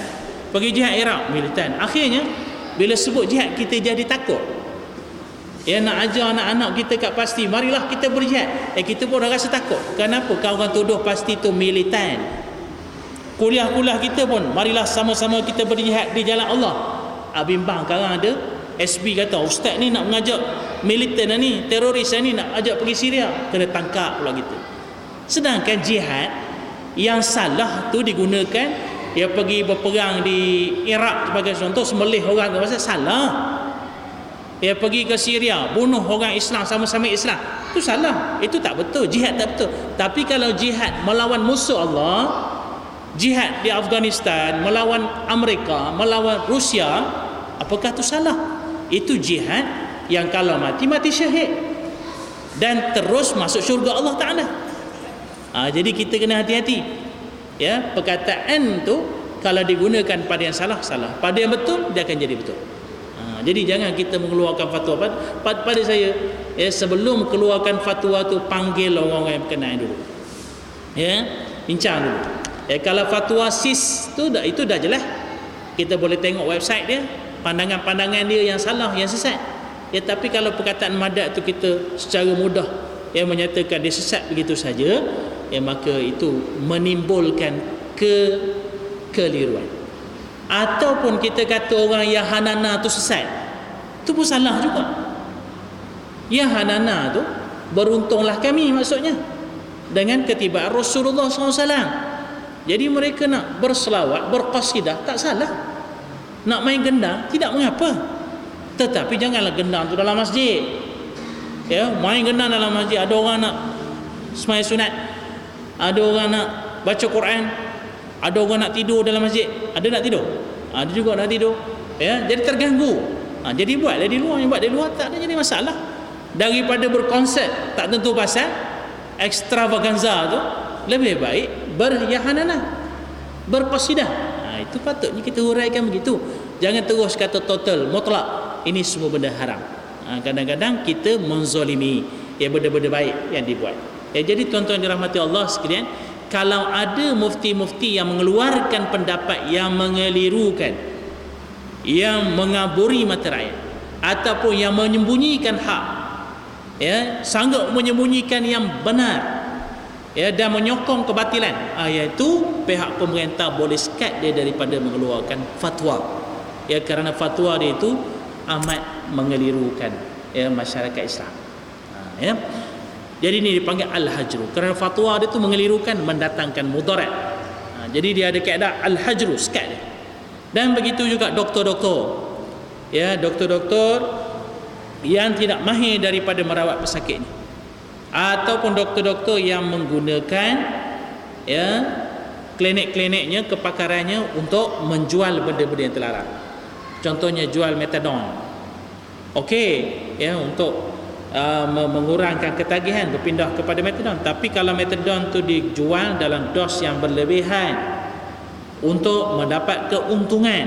Pergi jihad Iraq, militan. Akhirnya bila sebut jihad kita jadi takut. Ya, nak ajar anak-anak kita kat pasti, marilah kita berjihad. Kita pun dah rasa takut. Kenapa? Kau orang tuduh pasti tu militan. Kuliah-kuliah kita pun, marilah sama-sama kita berjihad di jalan Allah. Bimbang sekarang ada SB kata, ustaz ni nak mengajak militan ni, teroris ni nak ajak pergi Syria, kena tangkap pula kita. Sedangkan jihad yang salah tu digunakan, ya, pergi berperang di Iraq sebagai contoh, sembelih orang ke pasal salah. Ya, pergi ke Syria bunuh orang Islam, sama-sama Islam, itu salah, itu tak betul, jihad tak betul. Tapi kalau jihad melawan musuh Allah, jihad di Afghanistan melawan Amerika, melawan Rusia, apakah itu salah? Itu jihad yang kalau mati syahid dan terus masuk syurga Allah Ta'ala. Jadi kita kena hati-hati. Ya, perkataan tu kalau digunakan pada yang salah, salah. Pada yang betul, dia akan jadi betul. Jadi jangan kita mengeluarkan fatwa. Pada saya, ya, sebelum keluarkan fatwa tu, panggil orang-orang yang berkenaan dulu. Ya, bincang dulu. Ya, kalau fatwa SIS tu itu dah jelas. Kita boleh tengok website dia, pandangan-pandangan dia yang salah, yang sesat. Ya, tapi kalau perkataan madad tu kita secara mudah yang menyatakan dia sesat begitu saja, ya, maka itu menimbulkan kekeliruan. Ataupun kita kata orang yang Hanana tu sesat, itu pun salah juga. Yang Hanana tu, beruntunglah kami maksudnya dengan ketibaan Rasulullah SAW. Jadi mereka nak berselawat, berqasidah, tak salah. Nak main gendang, tidak mengapa. Tetapi janganlah gendang tu dalam masjid. Ya, main gendang dalam masjid, ada orang nak sembahyang sunat, ada orang nak baca Quran, ada orang nak tidur dalam masjid. Ada nak tidur, ada juga nak tidur. Ya, jadi terganggu. Jadi buatlah di luar, yang buat di luar tak ada jadi masalah. Daripada berkonsert tak tentu pasal extravaganza tu, lebih baik beryahanana, berqasidah. Itu patutnya kita huraikan begitu. Jangan terus kata total mutlak ini semua benda haram. Kadang-kadang kita menzalimi ya benda-benda baik yang dibuat. Ya, jadi tuan-tuan dirahmati Allah sekalian, kalau ada mufti-mufti yang mengeluarkan pendapat yang mengelirukan, yang mengaburi mata rakyat, ataupun yang menyembunyikan hak, ya, sanggup menyembunyikan yang benar, ya, dan menyokong kebatilan, iaitu pihak pemerintah boleh sekat dia daripada mengeluarkan fatwa. Ya, kerana fatwa dia itu amat mengelirukan, ya, masyarakat Islam. Ya. Jadi ini dipanggil al-hajru, kerana fatwa dia itu mengelirukan, mendatangkan mudarat. Jadi dia ada kaedah al-hajru, sekat dia. Dan begitu juga doktor-doktor, ya, doktor-doktor yang tidak mahir daripada merawat pesakit ini, ataupun doktor-doktor yang menggunakan, ya, klinik-kliniknya, kepakarannya untuk menjual benda-benda yang terlarang. Contohnya jual metadon. Okey, ya, untuk mengurangkan ketagihan, berpindah kepada metadon. Tapi kalau metadon tu dijual dalam dos yang berlebihan untuk mendapat keuntungan,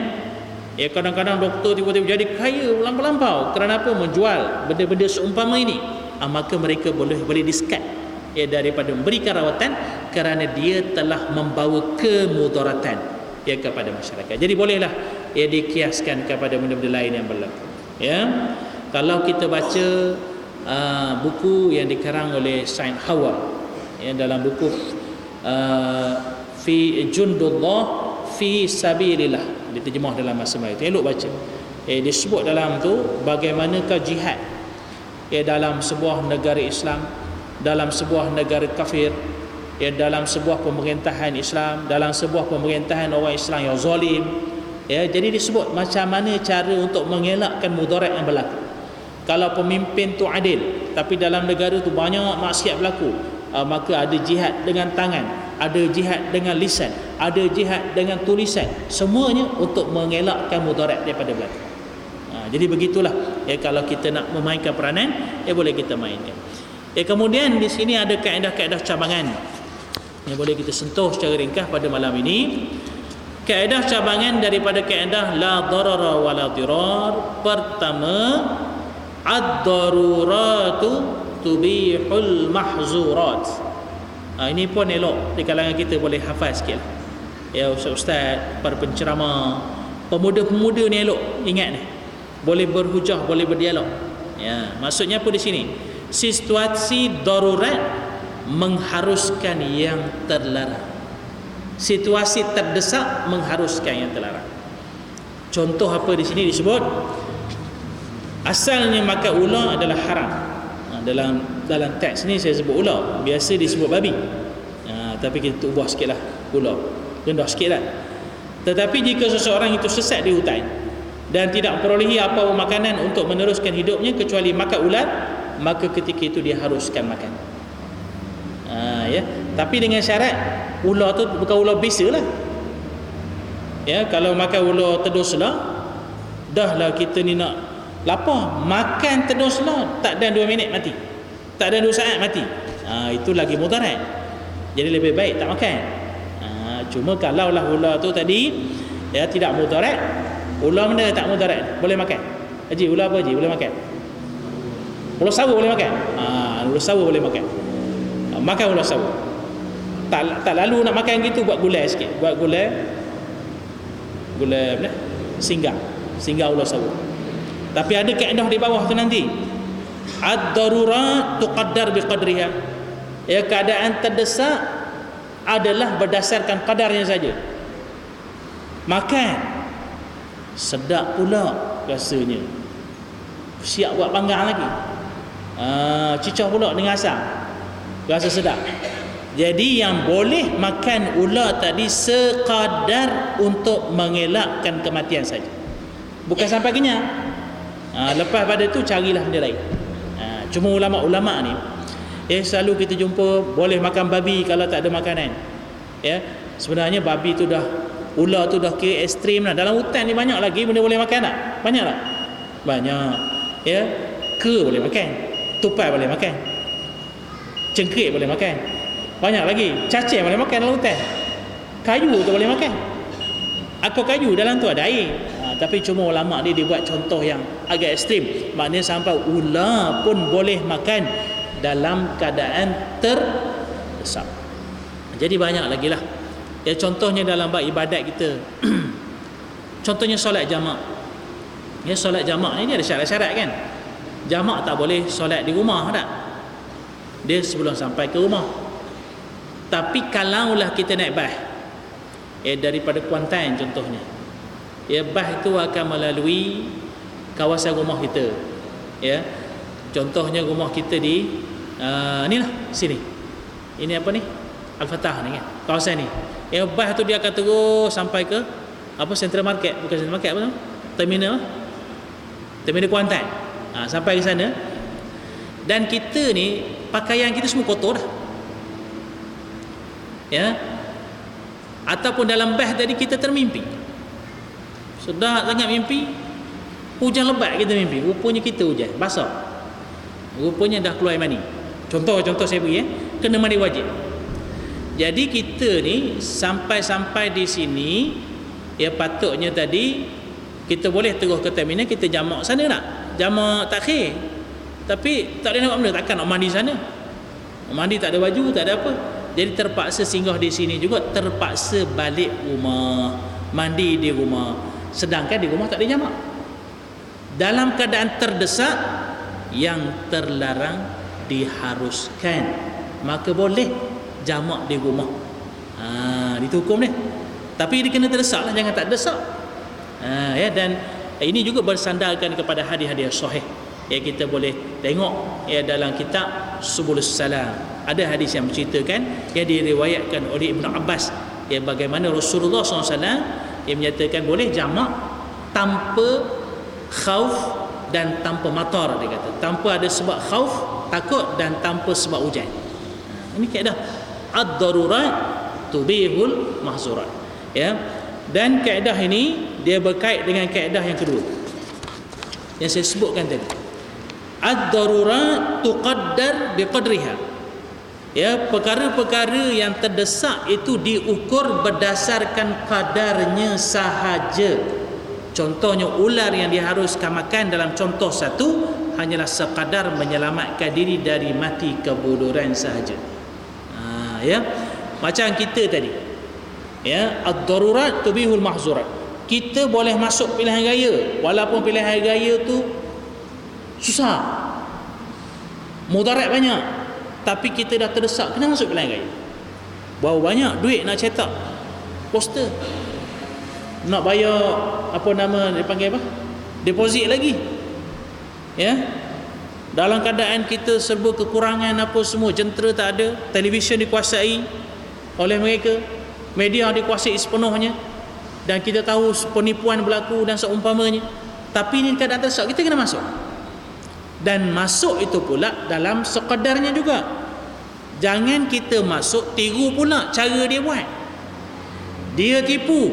ya, kadang-kadang doktor tiba-tiba jadi kaya lampau-lampau kerana apa? Menjual benda-benda seumpama ini, maka mereka boleh disekat, ya, daripada memberikan rawatan kerana dia telah membawa kemudaratan, ya, kepada masyarakat. Jadi bolehlah, ya, dikiaskan kepada benda-benda lain yang berlaku. Ya, kalau kita baca buku yang dikarang oleh Said Hawa, ya, dalam buku fi Jundullah fi Sabilillah, diterjemah dalam bahasa Melayu tu, elok baca. Disebut dalam tu bagaimanakah jihad dalam sebuah negara Islam, dalam sebuah negara kafir, dalam sebuah pemerintahan Islam, dalam sebuah pemerintahan orang Islam yang zalim. Jadi disebut macam mana cara untuk mengelakkan mudarat yang berlaku. Kalau pemimpin tu adil tapi dalam negara tu banyak maksiat berlaku, maka ada jihad dengan tangan, ada jihad dengan lisan, ada jihad dengan tulisan, semuanya untuk mengelakkan mudarat daripada berlaku. Jadi begitulah kalau kita nak memainkan peranan, boleh kita mainkan. Kemudian di sini ada kaedah-kaedah cabangan yang boleh kita sentuh secara ringkas pada malam ini. Kaedah cabangan daripada kaedah la darara wa la dirar. Pertama, ad-daruratu tubihul mahzurat. Ini pun elok di kalangan kita boleh hafal sikit. Ustaz-ustaz, para penceramah, pemuda-pemuda ni elok ingat ni. Boleh berhujah, boleh berdialog. Maksudnya apa di sini? Situasi darurat mengharuskan yang terlarang. Situasi terdesak mengharuskan yang terlarang. Contoh apa di sini disebut? Asalnya makan ular adalah haram. Dalam teks ni saya sebut ular, biasa disebut babi. Tapi kita ubah sikitlah ular. Rendah sikitlah. Tetapi jika seseorang itu sesat di hutan dan tidak memperolehi apa makanan untuk meneruskan hidupnya kecuali makan ular, maka ketika itu dia haruskan makan. Tapi dengan syarat ular tu bukan ular biasa lah. Kalau makan ular tedus lah, dah lah kita ni nak lapar, makan tedus lah, tak ada 2 minit mati, tak ada 2 saat mati. Itu lagi mudarat. Jadi lebih baik tak makan. Cuma kalau lah ular tu tadi tidak mudarat, ular mana tak mudarat, boleh makan. Haji, ular apa Haji? Boleh makan. Ular sawu boleh makan. Ular sawu boleh makan. Makan ular sawu. Tak lalu nak makan gitu, buat gulai sikit. Buat gulai apa? Singgah ular sawu. Tapi ada kaedah di bawah tu nanti. Ad-darurat tuqaddar biqadriha. Keadaan terdesak adalah berdasarkan kadarnya saja. Makan sedap pula rasanya, siap buat panggang lagi, cicah pula dengan asam, rasa sedap. Jadi yang boleh makan ular tadi sekadar untuk mengelakkan kematian saja, bukan sampai kenyang. Lepas pada tu carilah benda lain. Cuma ulama-ulama ni selalu kita jumpa boleh makan babi kalau tak ada makanan. Sebenarnya babi tu dah, ular tu dah kira ekstrim lah. Dalam hutan ni banyak lagi benda boleh makan tak? Banyak tak? Banyak. Kera boleh makan, tupai boleh makan, cengkrik boleh makan, banyak lagi. Cacing boleh makan dalam hutan. Kayu tu boleh makan. Akar kayu dalam tu ada air. Tapi cuma ulama dia buat contoh yang agak ekstrim. Maknanya sampai ular pun boleh makan dalam keadaan terdesak. Jadi banyak lagi lah. Contohnya dalam bab ibadat kita. Contohnya solat jamak. Solat jamak ni dia ada syarat-syarat kan. Jamak tak boleh solat di rumah tak? Dia sebelum sampai ke rumah. Tapi kalaulah kita naik bas, daripada Kuantan contohnya, bas itu akan melalui kawasan rumah kita. Contohnya rumah kita di ni lah, sini. Ini apa ni? Al-Fatah ni kan, kawasan ni. Bas tu dia akan terus sampai ke apa, Central Market, bukan Central Market, apa tu? Terminal Kuantan. Sampai ke sana. Dan kita ni pakaian kita semua kotor dah. Ataupun dalam bas tadi kita termimpi. Sudah sangat mimpi, hujan lebat kita mimpi. Rupanya kita hujan, basah. Rupanya dah keluar air mani. Contoh saya beri kena mandi wajib. Jadi kita ni sampai di sini, patutnya tadi kita boleh terus ke terminal, kita jamak sana tak? Jamak takhir. Tapi tak boleh nak buat benda, takkan nak mandi sana. Mandi tak ada baju, tak ada apa. Jadi terpaksa singgah di sini juga, terpaksa balik rumah, mandi di rumah. Sedangkan di rumah tak ada jamak. Dalam keadaan terdesak, yang terlarang diharuskan, maka boleh jamak di rumah. Itu hukum dia. Tapi dia kena terdesak lah, jangan tak desak. Ya, dan ini juga bersandarkan kepada hadis-hadis sahih. Ya, kita boleh tengok ya dalam kitab Subulus Salam. Ada hadis yang menceritakan yang diriwayatkan oleh Ibnu Abbas ya bagaimana Rasulullah SAW yang menyatakan boleh jamak tanpa khauf dan tanpa matar, dia kata. Tanpa ada sebab khauf, takut, dan tanpa sebab hujan. Ini kaedah ad-darurat tubihul mahzurat. Ya. Dan kaedah ini dia berkait dengan kaedah yang kedua yang saya sebutkan tadi. Ad-darurat tuqaddar biqadriha. Ya, perkara-perkara yang terdesak itu diukur berdasarkan kadarnya sahaja. Contohnya ular yang diharuskan makan dalam contoh satu hanyalah sekadar menyelamatkan diri dari mati kebodohan sahaja. Ya, macam kita tadi. Ya, ad-darurat tubihul mahzurat. Kita boleh masuk pilihan raya walaupun pilihan raya tu susah, mudarat banyak, tapi kita dah terdesak kena masuk pilihan raya. Berapa banyak duit nak cetak poster, nak bayar apa nama dia panggil apa, deposit lagi. Ya, dalam keadaan kita serba kekurangan apa semua, jentera tak ada, televisyen dikuasai oleh mereka, media dikuasai sepenuhnya, dan kita tahu penipuan berlaku dan seumpamanya. Tapi ini keadaan terdesak, kita kena masuk. Dan masuk itu pula dalam sekadarnya juga. Jangan kita masuk tiru pula cara dia buat. Dia tipu,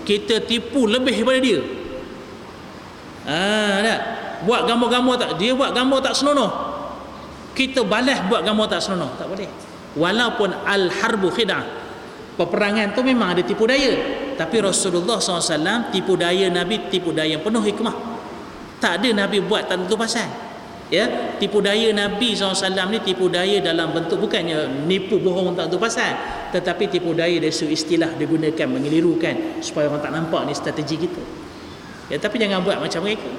kita tipu lebih daripada dia. Tak? Buat gambar-gambar tak, dia buat gambar tak senonoh, kita balas buat gambar tak senonoh. Tak boleh. Walaupun al-harbu khid'ah, peperangan tu memang ada tipu daya, tapi Rasulullah SAW tipu daya Nabi, tipu daya yang penuh hikmah. Tak ada Nabi buat tak tentu pasal. Ya, tipu daya Nabi SAW ni tipu daya dalam bentuk bukannya nipu bohong tak tentu pasal, tetapi tipu daya dari segi istilah digunakan mengelirukan supaya orang tak nampak ni strategi kita. Ya, tapi jangan buat macam mereka.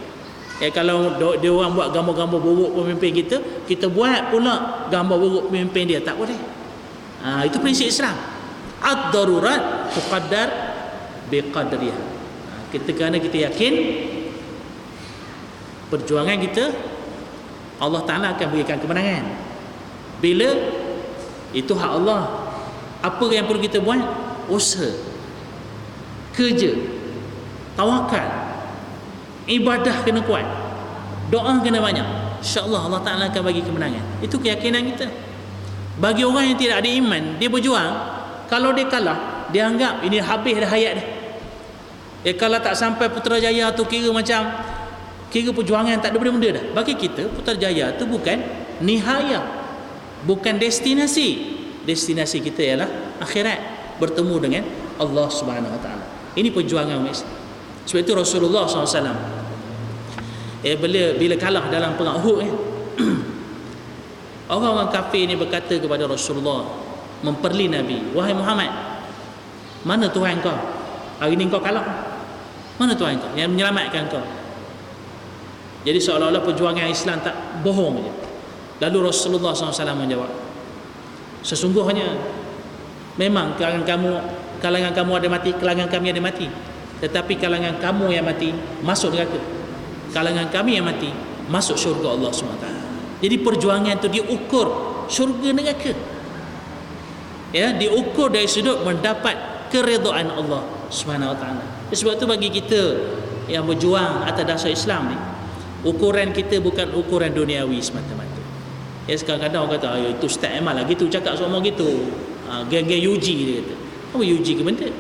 Ya, kalau dia orang buat gambar-gambar buruk pemimpin kita, kita buat pula gambar buruk pemimpin dia, tak boleh. Itu prinsip Islam. Ad-darurat tuqaddar biqadriha. Kita kerana kita yakin perjuangan kita Allah Ta'ala akan berikan kemenangan. Bila itu hak Allah. Apa yang perlu kita buat? Usaha, kerja, tawakal, ibadah kena kuat, doa kena banyak. InsyaAllah Allah Ta'ala akan bagi kemenangan. Itu keyakinan kita. Bagi orang yang tidak ada iman, dia berjuang, kalau dia kalah, dia anggap ini habis dah hayat dia. Kalau tak sampai Putrajaya tu kira perjuangan tak ada benda dah. Bagi kita Putrajaya tu bukan nihayah, bukan destinasi. Destinasi kita ialah akhirat, bertemu dengan Allah Subhanahu Wa Taala. Ini perjuangan umat Islam. Sebab itu Rasulullah SAW bila kalah dalam perang Uhud, orang-orang kafir ni berkata kepada Rasulullah, memperli Nabi, wahai Muhammad, mana Tuhan kau? Hari ni kau kalah. Mana Tuhan kau yang menyelamatkan kau? Jadi seolah-olah perjuangan Islam tak bohong je. Lalu Rasulullah SAW menjawab, sesungguhnya memang kalangan kamu ada mati, kalangan kami ada mati, tetapi kalangan kamu yang mati masuk neraka, kalangan kami yang mati masuk syurga Allah SWT. Jadi perjuangan itu diukur syurga neraka. Ya, diukur dari sudut mendapat keredaan Allah SWT. Sebab itu bagi kita yang berjuang atas dasar Islam ni, ukuran kita bukan ukuran duniawi semata-mata. Ya, kadang-kadang orang kata, itu Ustaz Amal lah gitu cakap semua gitu. Geng-geng UG dia kata. Apa UG ke benda?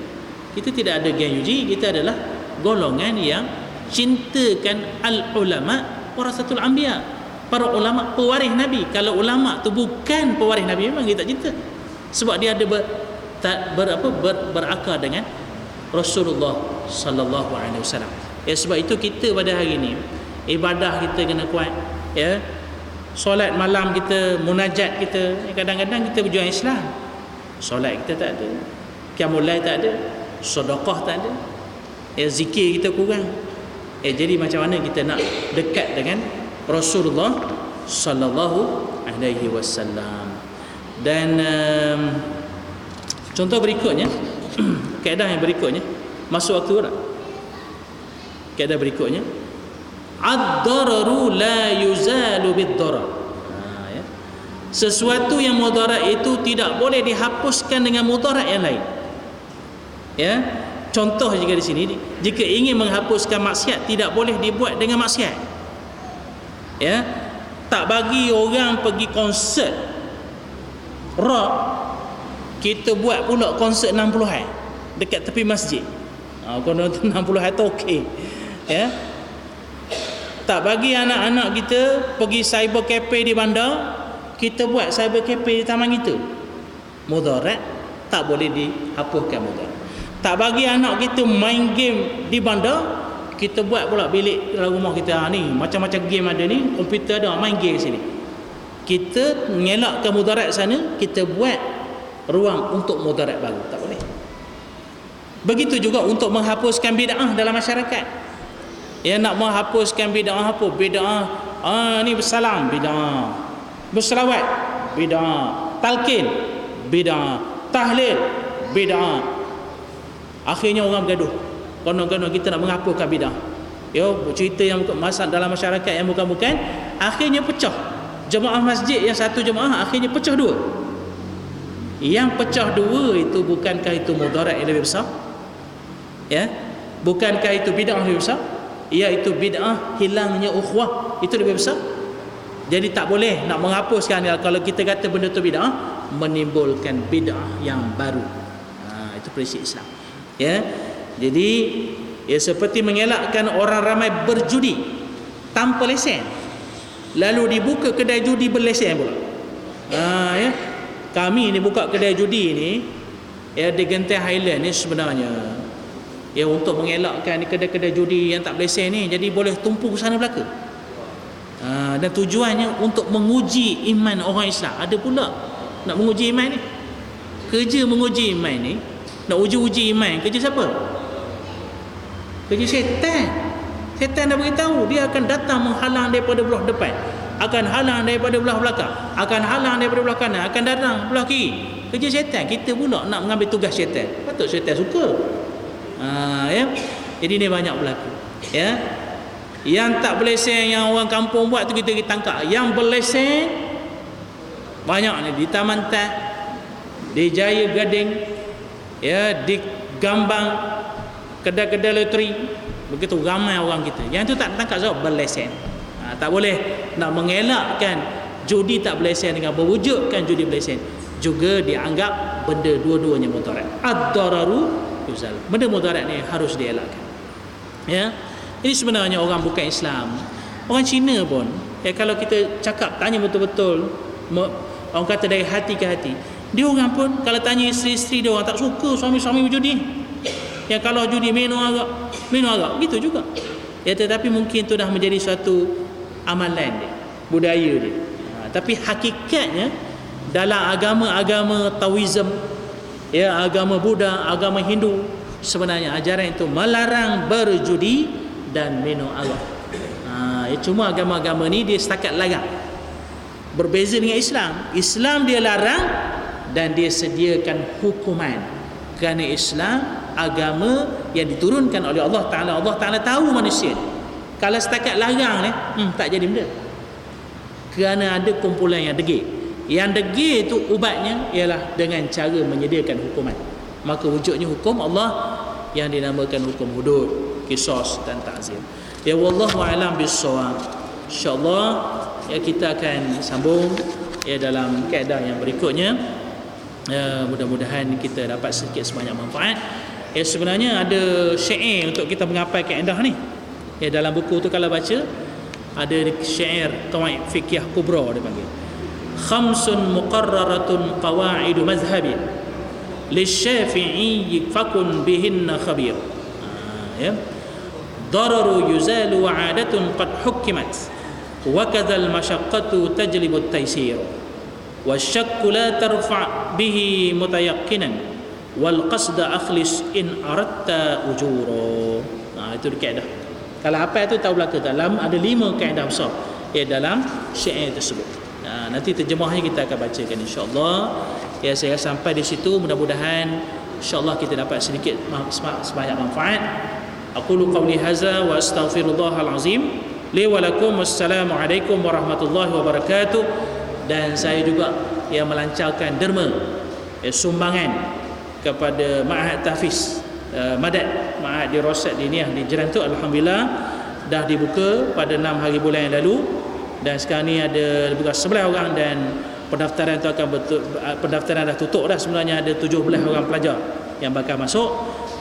Kita tidak ada geng UG, kita adalah golongan yang cintakan al-ulama warasatul anbiya, para ulama pewaris Nabi. Kalau ulama tu bukan pewaris Nabi, memang kita tak cinta. Sebab dia ada berakar dengan Rasulullah sallallahu alaihi wasallam. Ya, sebab itu kita pada hari ini ibadah kita kena kuat. Ya, solat malam kita, munajat kita, kadang-kadang kita berjuang Islam, solat kita tak ada, qiyamul lail tak ada, sedekah tak ada, zikir kita kurang. Jadi macam mana kita nak dekat dengan Rasulullah sallallahu alaihi wasallam? Dan contoh berikutnya, kaedah yang berikutnya, masuk waktu tak? Kaedah berikutnya, ad-dararu la yuzalu bid-darar. Ya. Sesuatu yang mudarat itu tidak boleh dihapuskan dengan mudarat yang lain. Ya. Contoh juga di sini, jika ingin menghapuskan maksiat tidak boleh dibuat dengan maksiat. Ya. Tak bagi orang pergi konsert rock, kita buat pula konsert 60-an dekat tepi masjid. Kalau 60-an tu okey. Ya. Tak bagi anak-anak kita pergi cyber cafe di bandar, kita buat cyber cafe di taman kita. Mudarat tak boleh dihapuskan mudarat. Tak bagi anak kita main game di bandar, kita buat pula bilik dalam rumah kita. Ni macam-macam game ada ni, komputer ada, main game sini. Kita mengelakkan mudarat sana, kita buat ruang untuk mudarat baru. Tak boleh. Begitu juga untuk menghapuskan bid'ah dalam masyarakat. Ya, nak menghapuskan bid'ah apa? Bid'ah ni bersalam, bid'ah. Berselawat, bid'ah. Talqin, bid'ah. Tahlil, bid'ah. Akhirnya orang bergaduh. Konon-konon kita nak menghapuskan bid'ah. Ya, cerita yang masak dalam masyarakat yang bukan-bukan, akhirnya pecah. Jemaah masjid yang satu jemaah akhirnya pecah dua. Yang pecah dua itu, bukankah itu mudarat yang lebih besar? Ya, bukankah itu bid'ah lebih besar? Iaitu bid'ah hilangnya ukhuwah, itu lebih besar. Jadi tak boleh nak menghapuskan. Kalau kita kata benda tu bid'ah, menimbulkan bid'ah yang baru. Itu prinsip Islam. Ya, jadi ya, seperti mengelakkan orang ramai berjudi tanpa lesen, lalu dibuka kedai judi berlesen pula. Ya, kami ni buka kedai judi ni, ya, di Genting Highland ni sebenarnya, ya, untuk mengelakkan kedai-kedai judi yang tak berlesen ni, jadi boleh tumpu ke sana belaka. Dan tujuannya untuk menguji iman orang Islam. Ada pula nak menguji iman ni. Kerja menguji iman ni, nak uji iman, kerja siapa? Kerja syaitan. Syaitan dah beritahu dia akan datang menghalang daripada belah depan, akan halang daripada belah belakang, akan halang daripada belah kanan, akan datang belah kiri. Kerja syaitan. Kita pula nak mengambil tugas syaitan. Patut syaitan suka. Ya. Jadi ni banyak berlaku. Ya. Yang tak berlesen yang orang kampung buat tu kita tangkap. Yang berlesen banyak ni di Taman Tan, di Jaya Gading, ya, di Gambang, kedai-kedai loteri. Begitu ramai orang kita. Yang tu tak tangkap sebab berlesen. Tak boleh nak mengelakkan judi tak berlesen dengan berwujudkan judi berlesen. Juga dianggap benda dua-duanya mudarat. Ad-dararu yuzal. Benda mudarat ni harus dielakkan. Ya. Ini sebenarnya orang bukan Islam, orang Cina pun, ya, kalau kita cakap tanya betul-betul, orang kata dari hati ke hati, dia orang pun kalau tanya isteri-isteri dia, orang tak suka suami-suami berjudi. Yang kalau judi minum arak, gitu juga. Ya, tetapi mungkin itu dah menjadi suatu amalan dia, budaya dia. Tapi hakikatnya dalam agama-agama Taoism, ya, agama Buddha, agama Hindu, sebenarnya ajaran itu melarang berjudi dan minum arak. Cuma agama-agama ni dia setakat larang. Berbeza dengan Islam. Islam dia larang dan dia sediakan hukuman. Kerana Islam agama yang diturunkan oleh Allah Ta'ala. Allah Ta'ala tahu manusia. Kalau setakat larang ni, tak jadi benda. Kerana ada kumpulan yang degil. Yang degil itu ubatnya ialah dengan cara menyediakan hukuman. Maka wujudnya hukum Allah yang dinamakan hukum hudud, qisas dan ta'zir. Ya, wallahu a'lam bissawab. Insya-Allah, ya, kita akan sambung, ya, dalam kaedah yang berikutnya. Mudah-mudahan kita dapat sedikit sebanyak manfaat. Ya, sebenarnya ada syair untuk kita mengapai kaedah ni. Ya, dalam buku tu kalau baca ada syair qawaid fiqh kubra dia panggil. Khamsun muqarraratun qawaidu mazhabi lisyafi'i fakun bihinna khabir. Ya. Dararu yuzalu wa'adatun qad hukimat wa kadzal masyaqqatu tajlibu at-taysir wasyakku la tarfa' bihi mutayaqqinan wal qasda akhlis in aratta ujura. Itu kaedah. Kalau apa itu tahu belaka, dalam ada 5 kaedah besar dalam syair tersebut. Nanti terjemahnya kita akan bacakan insya-Allah. Ya, saya sampai di situ, mudah-mudahan insya-Allah kita dapat sedikit sebanyak manfaat. Aqulu qawli hadza wa astaghfirullahal azim li wa lakum. Wassalamualaikum warahmatullahi wabarakatuh. Dan saya juga yang melancarkan derma sumbangan kepada Ma'had Tahfiz Madad, Ma'had di Rosat Diniyah di Jerantuk. Alhamdulillah dah dibuka pada 6 hari bulan yang lalu, dan sekarang ni ada lebih kurang 11 orang, dan pendaftaran tu akan pendaftaran dah tutup dah. Sebenarnya ada 17 orang pelajar yang bakal masuk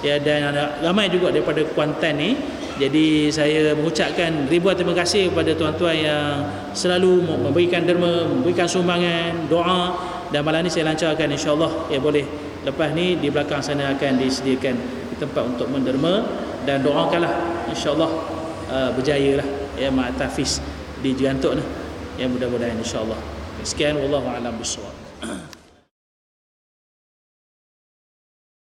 ya, dan ada ramai juga daripada Kuantan ni. Jadi saya mengucapkan ribuan terima kasih kepada tuan-tuan yang selalu memberikan derma, memberikan sumbangan, doa, dan malam ni saya lancarkan insya-Allah ya boleh. Lepas ni di belakang sana akan disediakan tempat untuk menderma, dan doakanlah insya-Allah berjaya lah ya Ma'had Tahfiz di Jerantuk ni ya, mudah-mudahan insya-Allah. Sekian, wallahu a'lam bissawab.